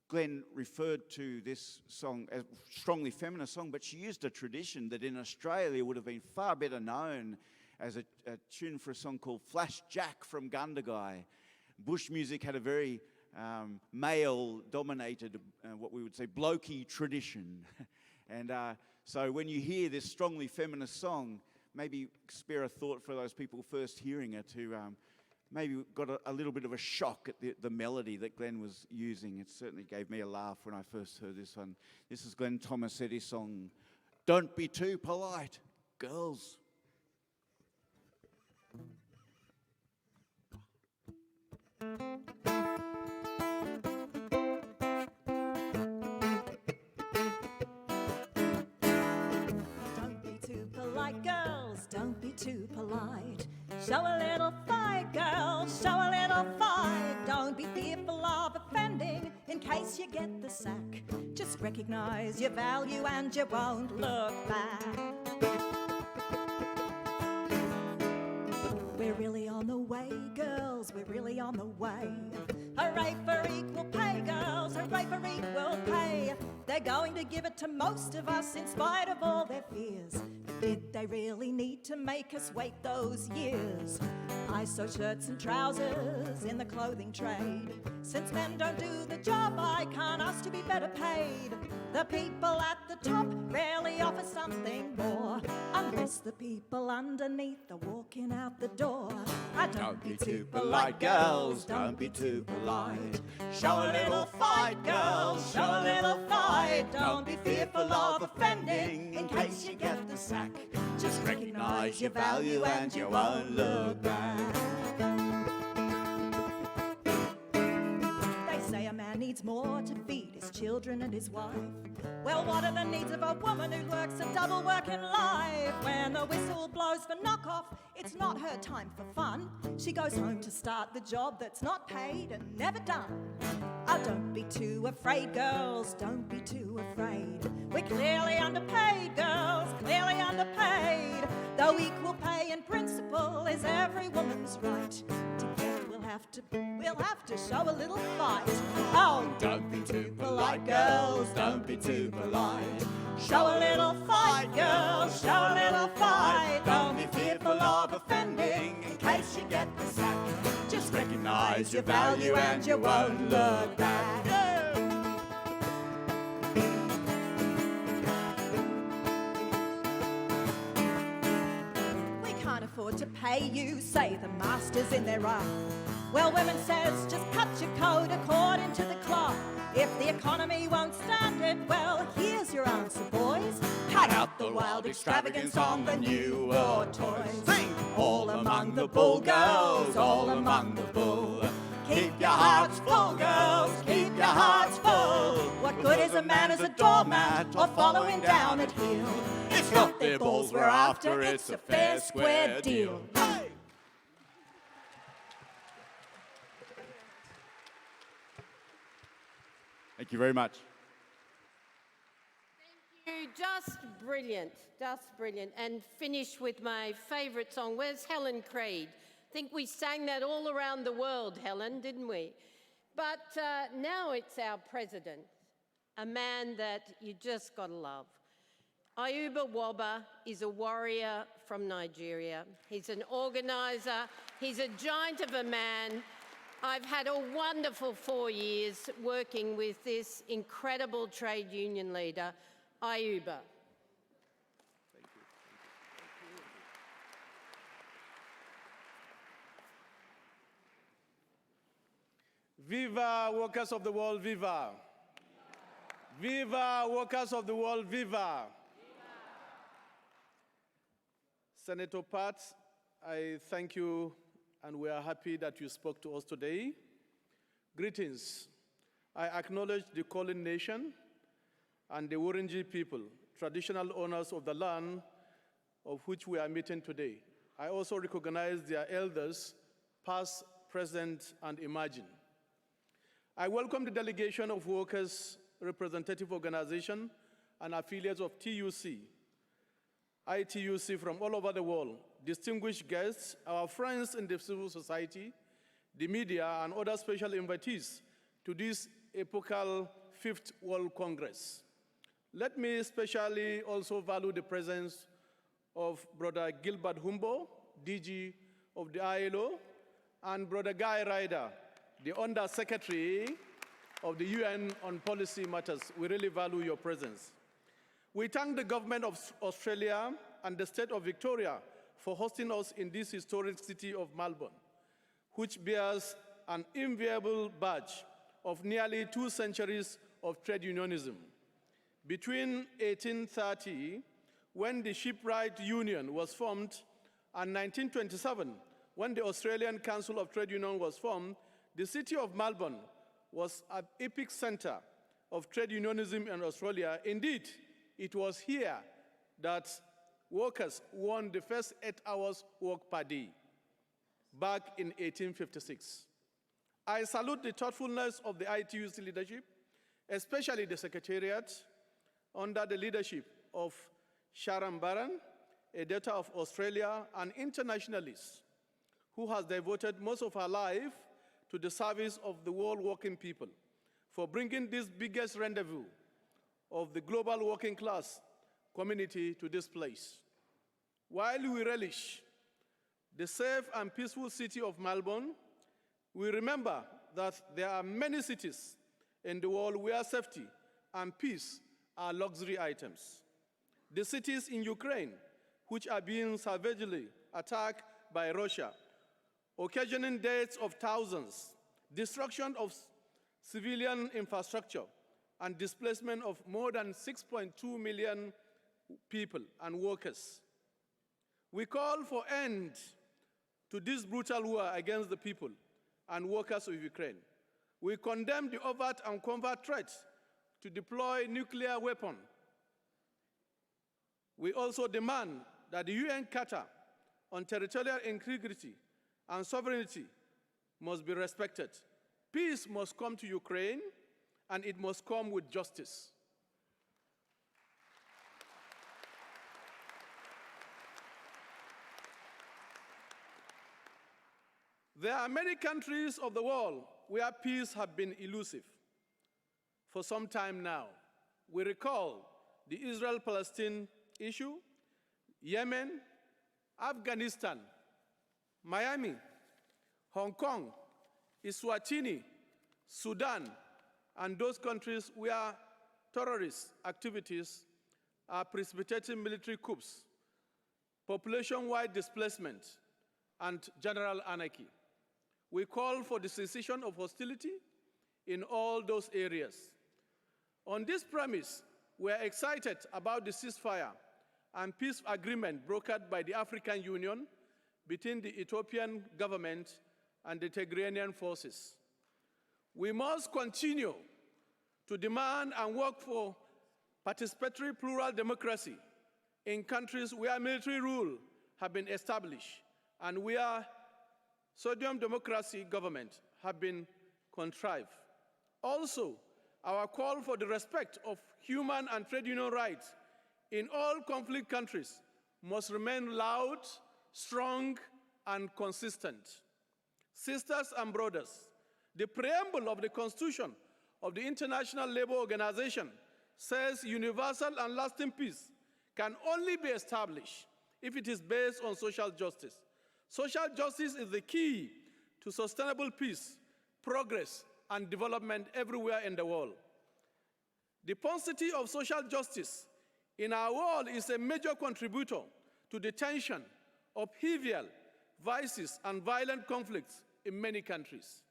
Glenn referred to this song as a strongly feminist song, but she used a tradition that in Australia would have been far better known as a tune for a song called Flash Jack from Gundagai. Bush music had a very male-dominated, what we would say, blokey tradition. And so when you hear this strongly feminist song, maybe spare a thought for those people first hearing it who maybe got a little bit of a shock at the melody that Glenn was using. It certainly gave me a laugh when I first heard this one. This is Glenn Tomasetti's song, "Don't Be Too Polite, Girls." Don't be too polite, girls, don't be too polite. Show a little fight, girls, show a little fight. Don't be fearful of offending in case you get the sack. Just recognize your value and you won't look back. We're really on the way, girls, we're really on the way. Hooray for equal pay, girls, hooray for equal pay. The they're going to give it to most of us in spite of all their fears. But did they really need to make us wait those years? I sew shirts and trousers in the clothing trade. Since men don't do the job, I can't ask to be better paid. The people at the top rarely offer something more, unless the people underneath are walking out the door. Don't be too polite, girls, don't be too polite. Show a little fight, girls, show a little fight. Don't be fearful of offending in case you get the sack. Just recognise your value and you won't look back. They say a man needs more to feed his children and his wife. Well, what are the needs of a woman who works a double working life? When the whistle blows for knock-off, it's not her time for fun. She goes home to start the job that's not paid and never done. Oh, don't be too afraid, girls, don't be too afraid. We're clearly underpaid, girls, clearly underpaid. Though equal pay in principle is every woman's right, together we'll have to show a little fight. Oh, Don't be too polite, girls, don't be too polite. Show a little fight, girls, show a little fight. Don't be fearful of offending in case you get the sack. Just recognise your value and you won't look back. we can't afford to pay you, say the masters in their right. Well, women says just cut your coat according to the cloth. If the economy won't stand it, well, here's your answer, boys. Cut out the wild extravagance on the new war toys. Sing! All among the bull, girls, all among the bull. Keep your hearts full, girls, keep your hearts full. What good is a man as a doormat or following down at heel? It's not their balls we're after, it's a fair, square deal. Hey! Thank you very much. Thank you. Just brilliant, just brilliant. And finish with my favourite song. Where's Helen Creed? I think we sang that all around the world, Helen, didn't we? But now it's our president, a man that you just got to love. Ayuba Wabba is a warrior from Nigeria. He's an organiser. He's a giant of a man. I've had a wonderful 4 years working with this incredible trade union leader, Ayuba. Viva workers of the world, viva. Viva workers of the world, viva. Senator Pat, I thank you and we are happy that you spoke to us today. Greetings. I acknowledge the Kulin Nation and the Wurundjeri people, traditional owners of the land of which we are meeting today. I also recognize their elders, past, present, and emerging. I welcome the delegation of workers' representative organization and affiliates of TUC, ITUC from all over the world, distinguished guests, our friends in the civil society, the media, and other special invitees to this epochal 5th World Congress. Let me especially also value the presence of Brother Gilbert Humbo, DG of the ILO, and Brother Guy Ryder, the Under Secretary of the UN on Policy Matters. We really value your presence. We thank the government of Australia and the state of Victoria for hosting us in this historic city of Melbourne, which bears an enviable badge of nearly 2 centuries of trade unionism. Between 1830, when the Shipwright Union was formed, and 1927, when the Australian Council of Trade Union was formed, the city of Melbourne was an epic center of trade unionism in Australia. Indeed, it was here that workers won the first 8 hours work per day, back in 1856. I salute the thoughtfulness of the ITUC leadership, especially the Secretariat, under the leadership of Sharon Barron, a daughter of Australia, an internationalist who has devoted most of her life to the service of the world working people, for bringing this biggest rendezvous of the global working class community to this place. While we relish the safe and peaceful city of Melbourne, we remember that there are many cities in the world where safety and peace are luxury items. The cities in Ukraine, which are being savagely attacked by Russia, occasioning deaths of thousands, destruction of civilian infrastructure, and displacement of more than 6.2 million people and workers. We call for end to this brutal war against the people and workers of Ukraine. We condemn the overt and covert threat to deploy nuclear weapons. We also demand that the UN Charter on territorial integrity and sovereignty must be respected. Peace must come to Ukraine, and it must come with justice. There are many countries of the world where peace has been elusive for some time now. We recall the Israel-Palestine issue, Yemen, Afghanistan, Miami, Hong Kong, Eswatini, Sudan, and those countries where terrorist activities are precipitating military coups, population-wide displacement, and general anarchy. We call for the cessation of hostility in all those areas. On this premise, we are excited about the ceasefire and peace agreement brokered by the African Union between the Ethiopian government and the Tigraynian forces. We must continue to demand and work for participatory plural democracy in countries where military rule have been established and where sodium democracy government have been contrived. Also, our call for the respect of human and trade union rights in all conflict countries must remain loud, strong, and consistent. Sisters and brothers, the preamble of the Constitution of the International Labour Organization says universal and lasting peace can only be established if it is based on social justice. Social justice is the key to sustainable peace, progress, and development everywhere in the world. The paucity of social justice in our world is a major contributor to the tension, upheaval, vices, and violent conflicts in many countries.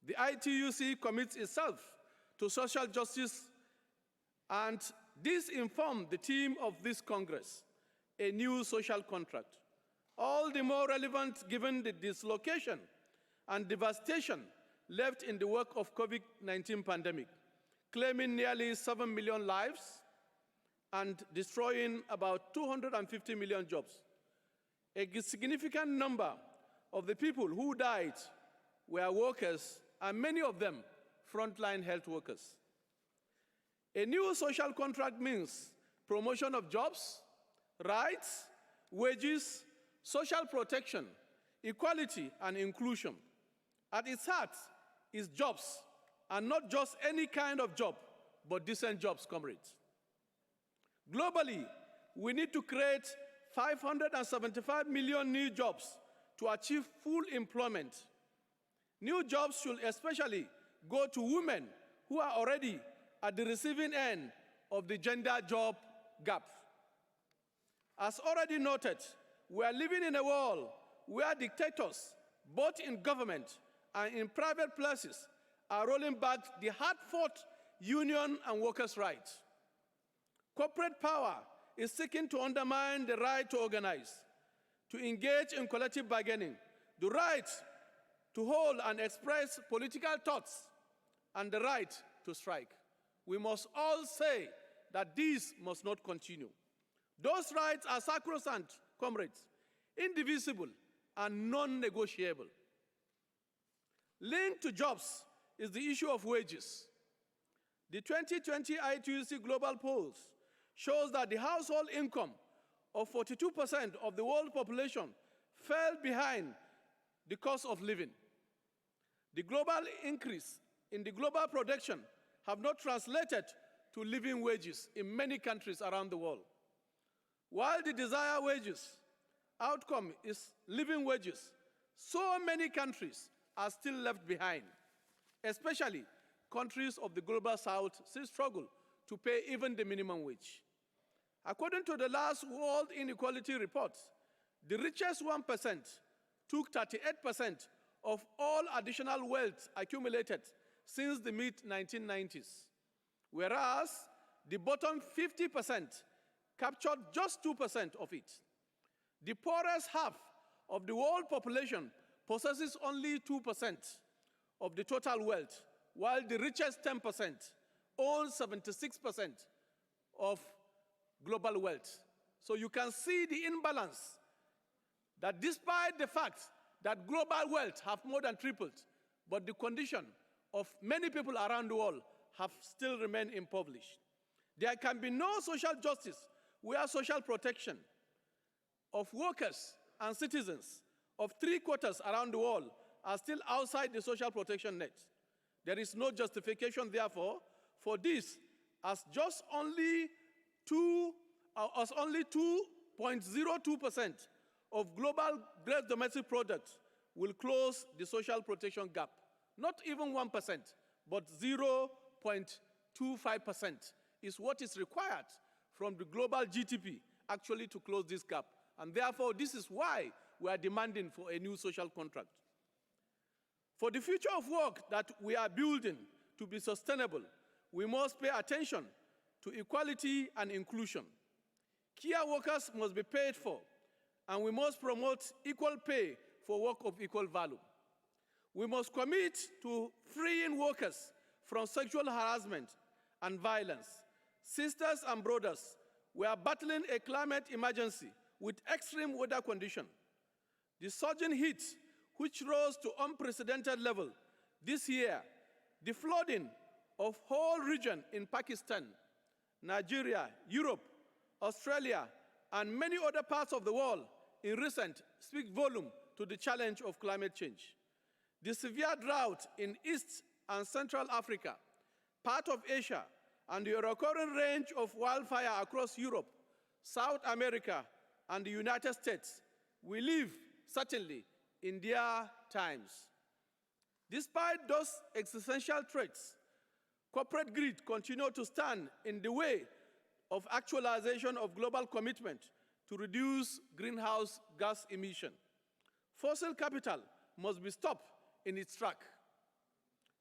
The ITUC commits itself to social justice, and this informed the theme of this Congress, a new social contract. All the more relevant given the dislocation and devastation left in the wake of COVID-19 pandemic, claiming nearly 7 million lives and destroying about 250 million jobs. A significant number of the people who died were workers, and many of them frontline health workers. A new social contract means promotion of jobs, rights, wages, social protection, equality, and inclusion. At its heart is jobs, and not just any kind of job, but decent jobs, comrades. Globally, we need to create 575 million new jobs to achieve full employment. New jobs should especially go to women who are already at the receiving end of the gender job gap. As already noted, we are living in a world where dictators, both in government and in private places, are rolling back the hard-fought union and workers' rights. Corporate power is seeking to undermine the right to organize, to engage in collective bargaining, the right to hold and express political thoughts, and the right to strike. We must all say that this must not continue. Those rights are sacrosanct, comrades, indivisible, and non-negotiable. Linked to jobs is the issue of wages. The 2020 ITUC Global Polls shows that the household income of 42% of the world population fell behind the cost of living. The global increase in the global production have not translated to living wages in many countries around the world. While the desired wages outcome is living wages, so many countries are still left behind, especially countries of the global south still struggle to pay even the minimum wage. According to the last World Inequality Report, the richest 1% took 38% of all additional wealth accumulated since the mid-1990s, whereas the bottom 50% captured just 2% of it. The poorest half of the world population possesses only 2% of the total wealth, while the richest 10% own 76% of global wealth. So you can see the imbalance that despite the fact that global wealth have more than tripled, but the condition of many people around the world have still remained impoverished. There can be no social justice where social protection of workers and citizens of 3/4 around the world are still outside the social protection net. There is no justification, therefore, for this, as only 2.02% of global gross domestic product will close the social protection gap. Not even 1%, but 0.25% is what is required from the global GDP actually to close this gap. And therefore, this is why we are demanding for a new social contract. For the future of work that we are building to be sustainable, we must pay attention to equality and inclusion. Care workers must be paid for, and we must promote equal pay for work of equal value. We must commit to freeing workers from sexual harassment and violence. Sisters and brothers, we are battling a climate emergency with extreme weather conditions. The surging heat, which rose to unprecedented level this year, the flooding of whole region in Pakistan, Nigeria, Europe, Australia, and many other parts of the world in recent speak volume to the challenge of climate change. The severe drought in East and Central Africa, part of Asia, and the recurring range of wildfire across Europe, South America, and the United States, we live, certainly, in their times. Despite those existential threats, corporate greed continues to stand in the way of actualization of global commitment to reduce greenhouse gas emission. Fossil capital must be stopped in its track.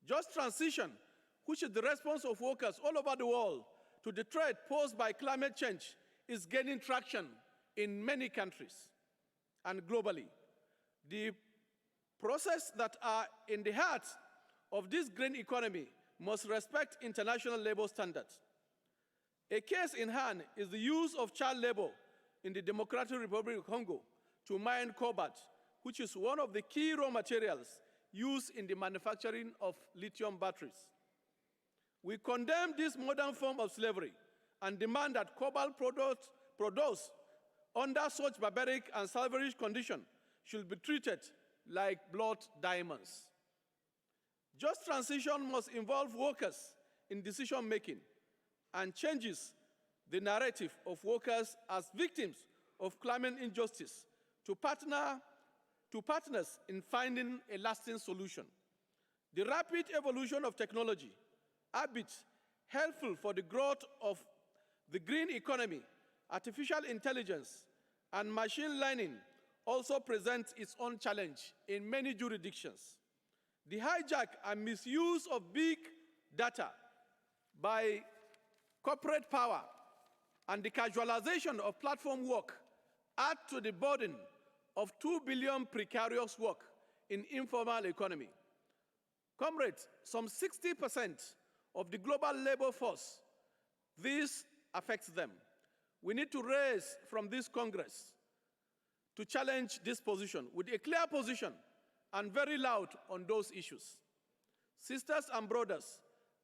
Just transition, which is the response of workers all over the world to the threat posed by climate change, is gaining traction in many countries and globally. The processes that are in the heart of this green economy must respect international labor standards. A case in hand is the use of child labor in the Democratic Republic of Congo to mine cobalt, which is one of the key raw materials used in the manufacturing of lithium batteries. We condemn this modern form of slavery and demand that cobalt produced under such barbaric and salvage conditions should be treated like blood diamonds. Just transition must involve workers in decision-making and changes the narrative of workers as victims of climate injustice to partners in finding a lasting solution. The rapid evolution of technology, habits helpful for the growth of the green economy, artificial intelligence, and machine learning also present its own challenge in many jurisdictions. The hijack and misuse of big data by corporate power and the casualization of platform work add to the burden of 2 billion precarious work in informal economy. Comrades, some 60% of the global labor force, this affects them. We need to raise from this Congress to challenge this position with a clear position and very loud on those issues. Sisters and brothers,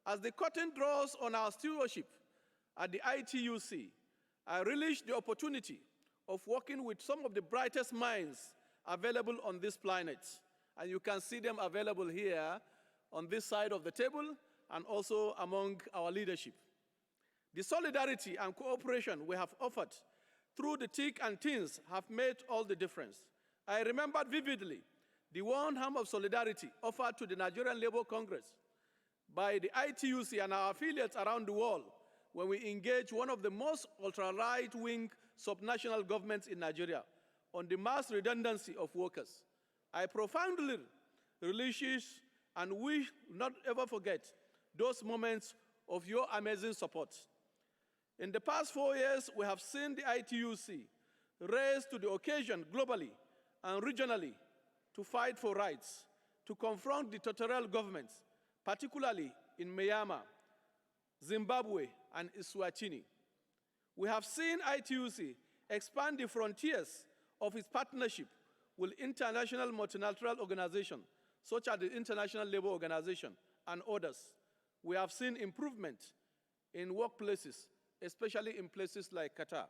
as the curtain draws on our stewardship at the ITUC, I relish the opportunity of working with some of the brightest minds available on this planet. And you can see them available here on this side of the table and also among our leadership. The solidarity and cooperation we have offered through the thick and thins have made all the difference. I remember vividly the one arm of solidarity offered to the Nigerian Labour Congress by the ITUC and our affiliates around the world when we engaged one of the most ultra-right-wing subnational governments in Nigeria on the mass redundancy of workers. I profoundly relish and we not ever forget those moments of your amazing support. In the past 4 years, we have seen the ITUC raise to the occasion globally and regionally to fight for rights, to confront dictatorial governments, particularly in Myanmar, Zimbabwe, and Eswatini. We have seen ITUC expand the frontiers of its partnership with international multilateral organizations, such as the International Labour Organization and others. We have seen improvement in workplaces, especially in places like Qatar.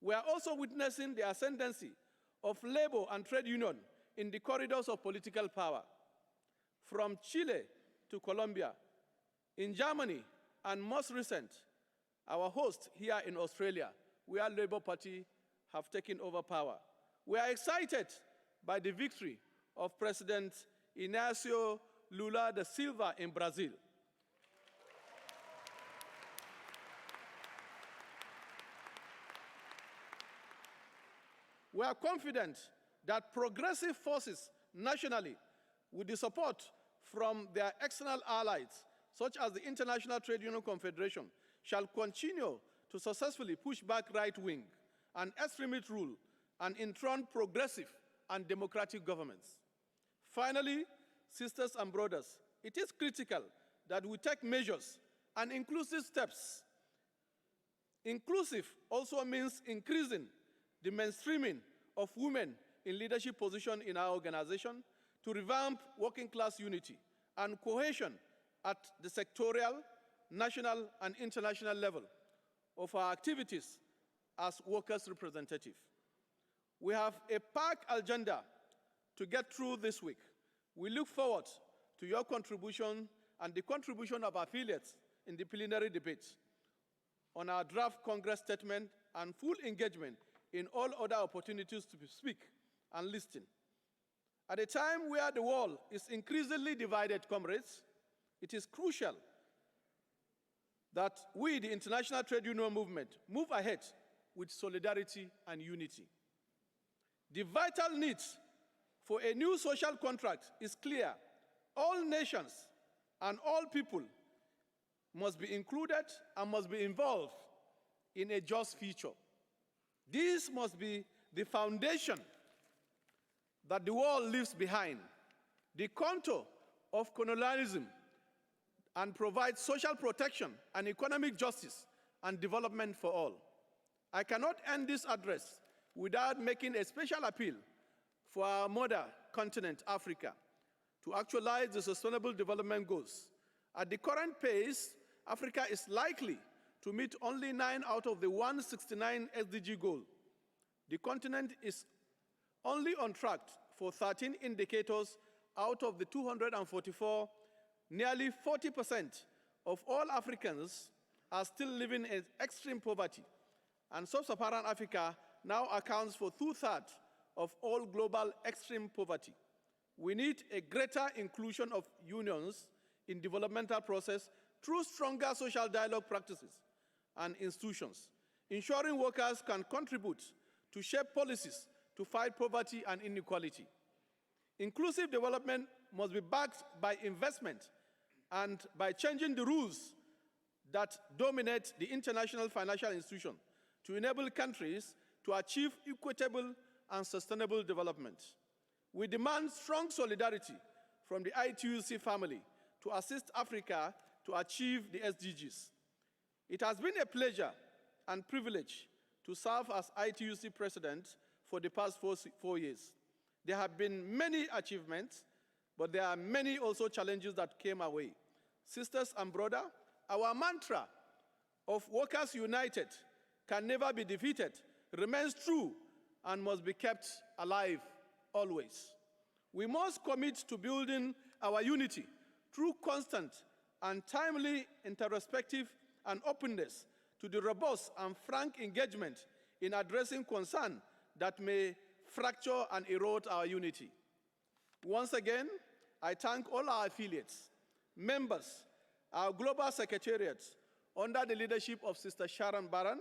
We are also witnessing the ascendancy of labor and trade union in the corridors of political power, from Chile to Colombia, in Germany, and most recent, our host here in Australia, where Labour Party have taken over power. We are excited by the victory of President Inácio Lula da Silva in Brazil. We are confident that progressive forces nationally, with the support from their external allies, such as the International Trade Union Confederation, shall continue to successfully push back right-wing and extremist rule and enthrone progressive and democratic governments. Finally, sisters and brothers, it is critical that we take measures and inclusive steps. Inclusive also means increasing the mainstreaming of women in leadership positions in our organization to revamp working class unity and cohesion at the sectorial, national, and international level of our activities as workers' representative. We have a packed agenda to get through this week. We look forward to your contribution and the contribution of affiliates in the plenary debates on our draft Congress statement and full engagement in all other opportunities to speak and listen. At a time where the world is increasingly divided, comrades, it is crucial that we, the International Trade Union Movement, move ahead with solidarity and unity. The vital need for a new social contract is clear. All nations and all people must be included and must be involved in a just future. This must be the foundation that the world leaves behind, the contour of colonialism, and provide social protection and economic justice and development for all. I cannot end this address without making a special appeal for our mother continent, Africa, to actualize the Sustainable Development Goals. At the current pace, Africa is likely to meet only 9 out of the 169 SDG goals. The continent is only on track for 13 indicators out of the 244. Nearly 40% of all Africans are still living in extreme poverty, and sub-Saharan Africa now accounts for 2/3 of all global extreme poverty. We need a greater inclusion of unions in developmental process through stronger social dialogue practices and institutions, ensuring workers can contribute to shape policies to fight poverty and inequality. Inclusive development must be backed by investment and by changing the rules that dominate the international financial institution to enable countries to achieve equitable and sustainable development. We demand strong solidarity from the ITUC family to assist Africa to achieve the SDGs. It has been a pleasure and privilege to serve as ITUC president for the past 4 years. There have been many achievements, but there are many also challenges that came our way. Sisters and brothers, our mantra of workers united can never be defeated remains true and must be kept alive always. We must commit to building our unity through constant and timely introspective and openness to the robust and frank engagement in addressing concern that may fracture and erode our unity. Once again, I thank all our affiliates, members, our global secretariat, under the leadership of Sister Sharon Barron,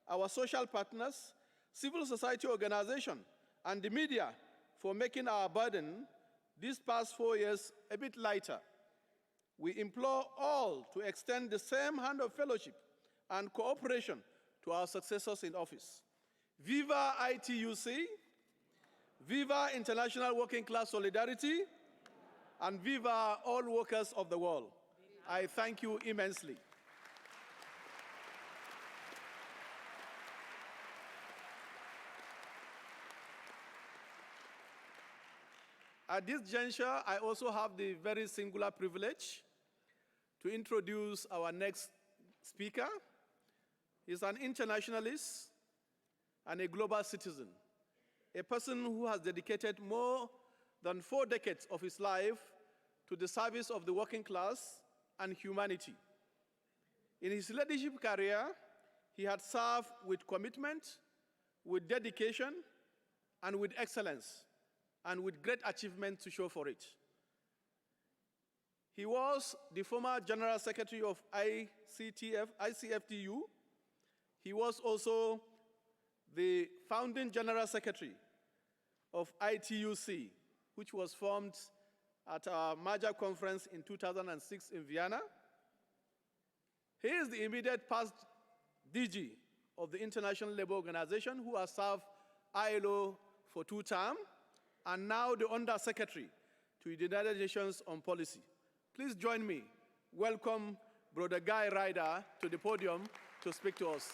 our social partners, civil society organizations, and the media for making our burden these past 4 years a bit lighter. We implore all to extend the same hand of fellowship and cooperation to our successors in office. Viva ITUC, viva International Working Class Solidarity, and viva all workers of the world. I thank you immensely. At this juncture, I also have the very singular privilege to introduce our next speaker. He's an internationalist and a global citizen, a person who has dedicated more than 4 decades of his life to the service of the working class and humanity. In his leadership career, he had served with commitment, with dedication, and with excellence, and with great achievement to show for it. He was the former General Secretary of ICFTU. He was also the founding General Secretary of ITUC, which was formed at our major conference in 2006 in Vienna. He is the immediate past DG of the International Labour Organization, who has served ILO for 2 terms, and now the Under-Secretary to the United Nations on Policy. Please join me. Welcome Brother Guy Ryder to the podium to speak to us.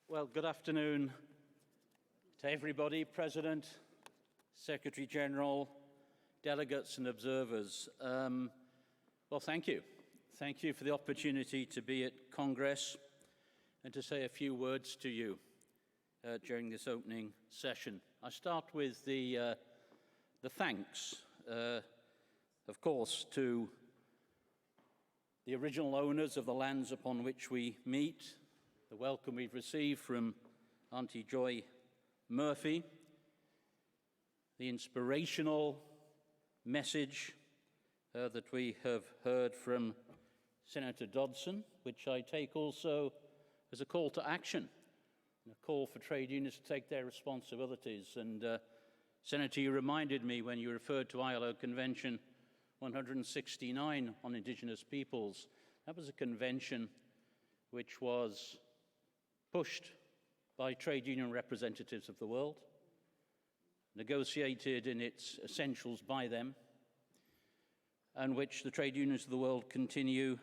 Well, good afternoon to everybody, President, Secretary General, delegates and observers. Well, thank you. Thank you for the opportunity to be at Congress and to say a few words to you during this opening session. I start with the thanks, of course, to the original owners of the lands upon which we meet, the welcome we've received from Auntie Joy Murphy, the inspirational message that we have heard from Senator Dodson, which I take also as a call to action, and a call for trade unions to take their responsibilities. And Senator, you reminded me when you referred to ILO Convention 169 on Indigenous peoples, that was a convention which was pushed by trade union representatives of the world, negotiated in its essentials by them, and which the trade unions of the world continue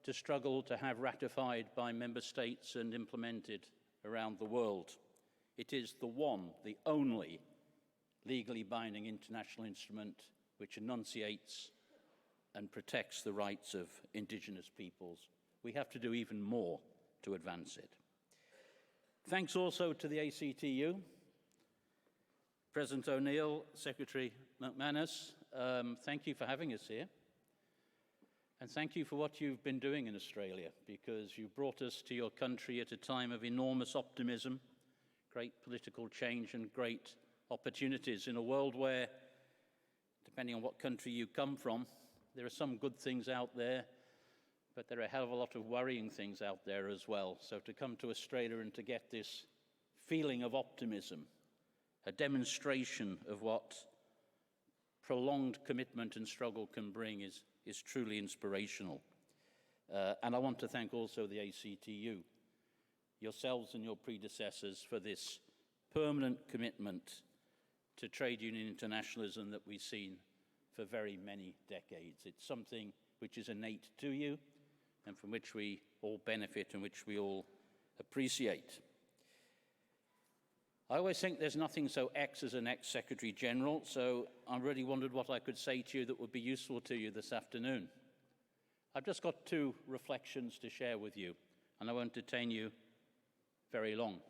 to struggle to have ratified by member states and implemented around the world. It is the one, the only legally binding international instrument which enunciates and protects the rights of Indigenous peoples. We have to do even more to advance it. Thanks also to the ACTU, President O'Neill, Secretary McManus, thank you for having us here. And thank you for what you've been doing in Australia, because you brought us to your country at a time of enormous optimism, great political change and great opportunities in a world where, depending on what country you come from, there are some good things out there, but there are a hell of a lot of worrying things out there as well. So to come to Australia and to get this feeling of optimism, a demonstration of what prolonged commitment and struggle can bring is truly inspirational. And I want to thank also the ACTU, yourselves and your predecessors, for this permanent commitment to trade union internationalism that we've seen for very many decades. It's something which is innate to you and from which we all benefit and which we all appreciate. I always think there's nothing so ex as an ex-Secretary General, so I really wondered what I could say to you that would be useful to you this afternoon. I've just got 2 reflections to share with you, and I won't detain you very long.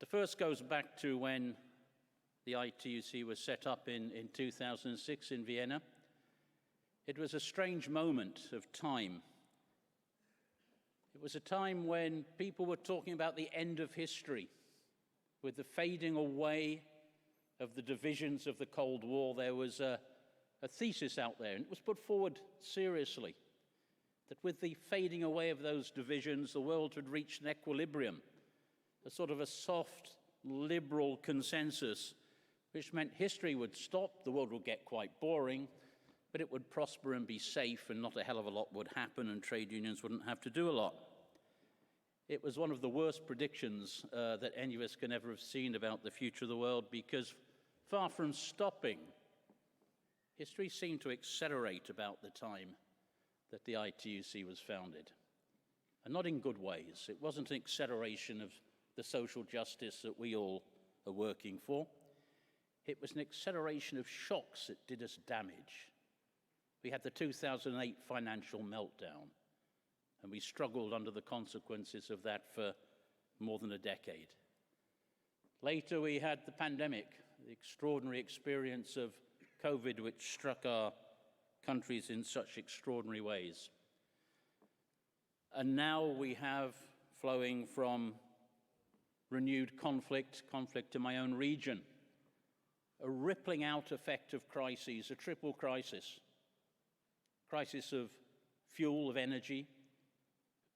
The first goes back to when the ITUC was set up in 2006 in Vienna. It was a strange moment of time. It was a time when people were talking about the end of history. With the fading away of the divisions of the Cold War, there was a thesis out there, and it was put forward seriously, that with the fading away of those divisions, the world had reached an equilibrium, a sort of a soft, liberal consensus, which meant history would stop, the world would get quite boring, but it would prosper and be safe, and not a hell of a lot would happen, and trade unions wouldn't have to do a lot. It was one of the worst predictions that any of us can ever have seen about the future of the world, because far from stopping, history seemed to accelerate about the time that the ITUC was founded, and not in good ways. It wasn't an acceleration of the social justice that we all are working for. It was an acceleration of shocks that did us damage. We had the 2008 financial meltdown, and we struggled under the consequences of that for more than a decade. Later, we had the pandemic, the extraordinary experience of COVID, which struck our countries in such extraordinary ways. And now we have, flowing from renewed conflict in my own region, a rippling out effect of crises, a triple crisis. Crisis of fuel, of energy,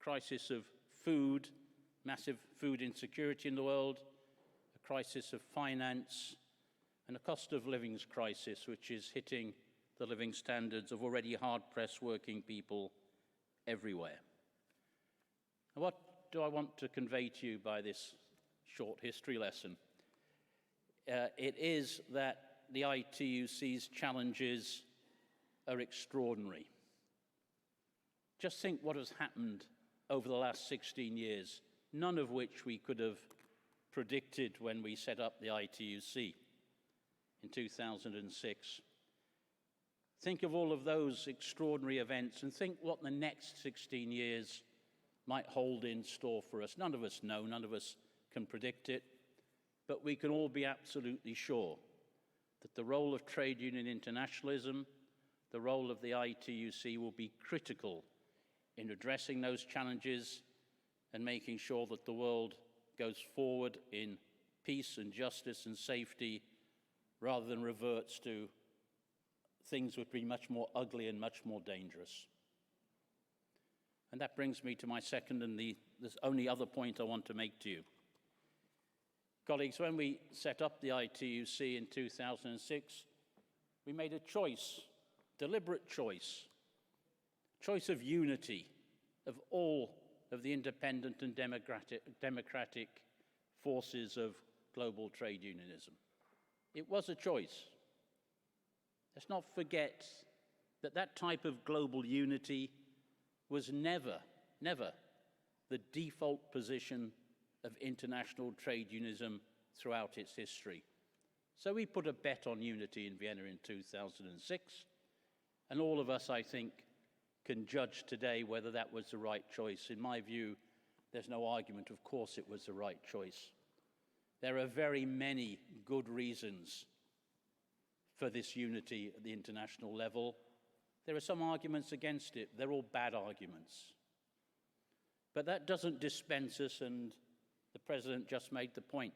crisis of food, massive food insecurity in the world, a crisis of finance, and a cost of living crisis, which is hitting the living standards of already hard-pressed working people everywhere. Now, what do I want to convey to you by this short history lesson? It is that the ITUC's challenges are extraordinary. Just think what has happened over the last 16 years, none of which we could have predicted when we set up the ITUC in 2006. Think of all of those extraordinary events and think what the next 16 years might hold in store for us. None of us know, none of us can predict it, but we can all be absolutely sure that the role of trade union internationalism, the role of the ITUC will be critical in addressing those challenges and making sure that the world goes forward in peace and justice and safety rather than reverts to things would be much more ugly and much more dangerous. And that brings me to my second and the only other point I want to make to you. Colleagues, when we set up the ITUC in 2006, we made a choice, deliberate choice of unity of all of the independent and democratic forces of global trade unionism. It was a choice. Let's not forget that that type of global unity was never the default position of international trade unionism throughout its history. So we put a bet on unity in Vienna in 2006, and all of us, I think, can judge today whether that was the right choice. In my view, there's no argument. Of course it was the right choice. There are very many good reasons for this unity at the international level. There are some arguments against it. They're all bad arguments. But that doesn't dispense us, and the President just made the point.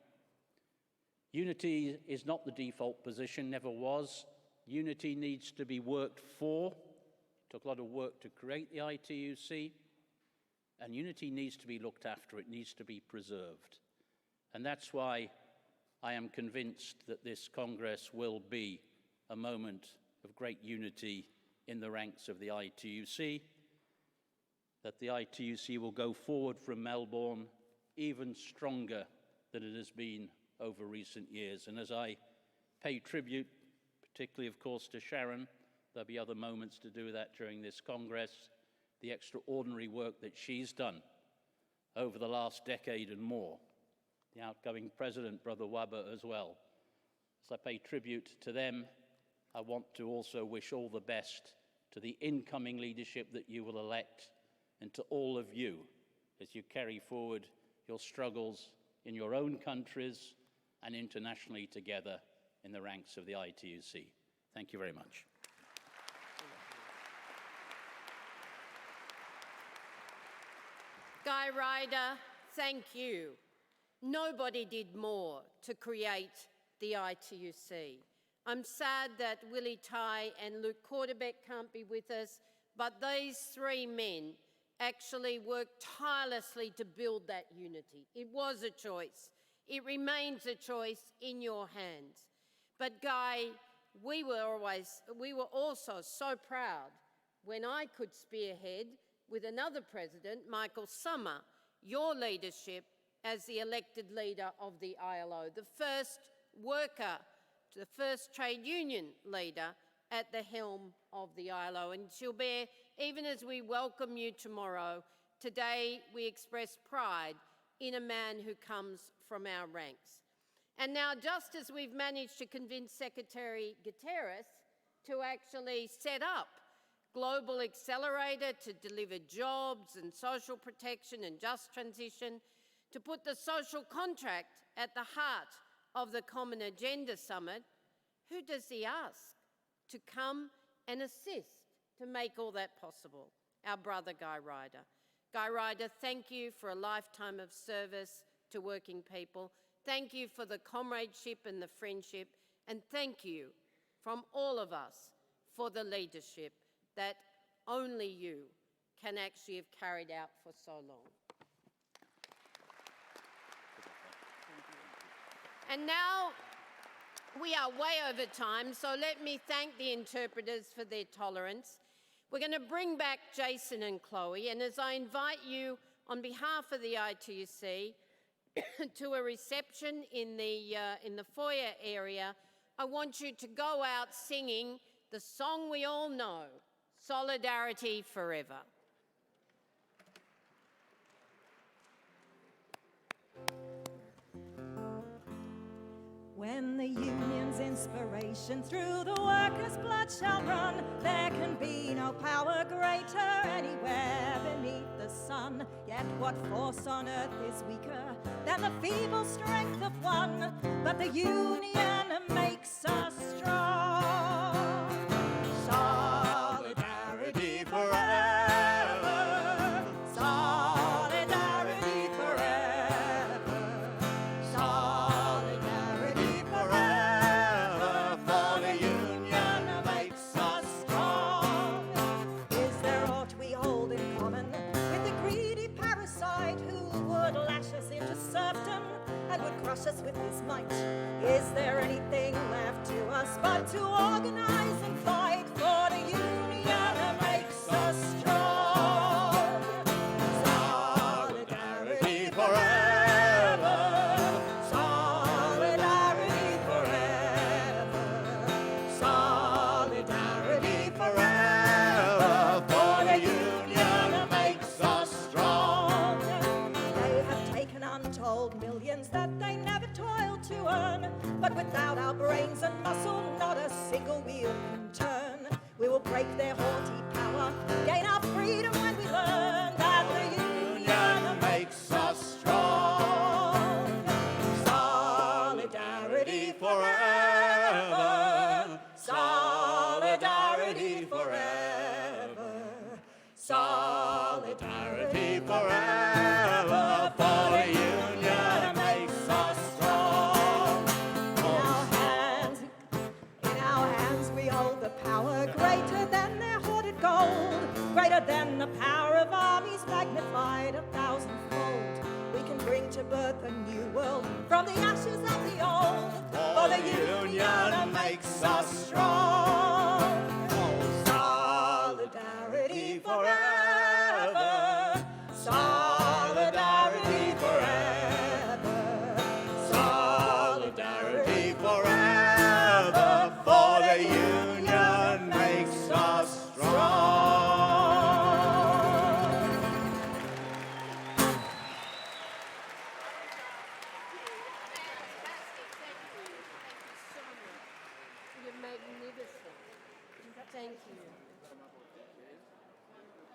Unity is not the default position, never was. Unity needs to be worked for. It took a lot of work to create the ITUC, and unity needs to be looked after. It needs to be preserved. And that's why I am convinced that this Congress will be a moment of great unity in the ranks of the ITUC, that the ITUC will go forward from Melbourne even stronger than it has been over recent years. And as I pay tribute, particularly, of course, to Sharon, there'll be other moments to do that during this Congress, the extraordinary work that she's done over the last decade and more. the outgoing president, Brother Wabba, as well. As I pay tribute to them, I want to also wish all the best to the incoming leadership that you will elect, and to all of you as you carry forward your struggles in your own countries and internationally together in the ranks of the ITUC. Thank you very much. Guy Ryder, thank you. Nobody did more to create the ITUC. I'm sad that Willie Ty and Luke Quarterbeck can't be with us, but these three men actually worked tirelessly to build that unity. It was a choice. It remains a choice in your hands. But Guy, we were also so proud when I could spearhead with another president, Michael Summer, your leadership as the elected leader of the ILO, the first worker, the first trade union leader at the helm of the ILO. And Gilbert, even as we welcome you tomorrow, today we express pride in a man who comes from our ranks. And now, just as we've managed to convince Secretary Guterres to actually set up Global Accelerator to deliver jobs and social protection and just transition, to put the social contract at the heart of the Common Agenda Summit, who does he ask to come and assist to make all that possible? Our brother Guy Ryder. Guy Ryder, thank you for a lifetime of service to working people. Thank you for the comradeship and the friendship, and thank you from all of us for the leadership that only you can actually have carried out for so long. And now we are way over time, so let me thank the interpreters for their tolerance. We're going to bring back Jason and Chloe, and as I invite you on behalf of the ITUC to a reception in the foyer area, I want you to go out singing the song we all know, Solidarity Forever. When the union's inspiration through the workers' blood shall run, there can be no power greater anywhere beneath the sun. Yet what force on earth is weaker than the feeble strength of one? But the union makes us strong. Solidarity forever. Solidarity forever. Solidarity forever. For the union makes us strong. Is there aught we hold in common with the greedy parasite who would lash us into serfdom and would crush us with his might? Is there anything left to us but to organize and fight? For the union makes us strong. Solidarity forever. Solidarity forever. Solidarity forever. For the union makes us strong. They have taken untold millions that they never toiled to earn, but without our brains and muscle, not a single wheel can turn. We will break their haughty power, gain our freedom when we learn that the union makes us strong. Solidarity forever. Solidarity forever. Solidarity forever. For the union makes us strong. In our hands we hold the power greater than their hoarded gold, greater than the power of armies magnified 1,000-fold. We can bring to birth a new world from the ashes of the old, for the union makes us strong. Solidarity forever. Solidarity forever. Solidarity forever. For the union makes us strong. magnificent. Thank you.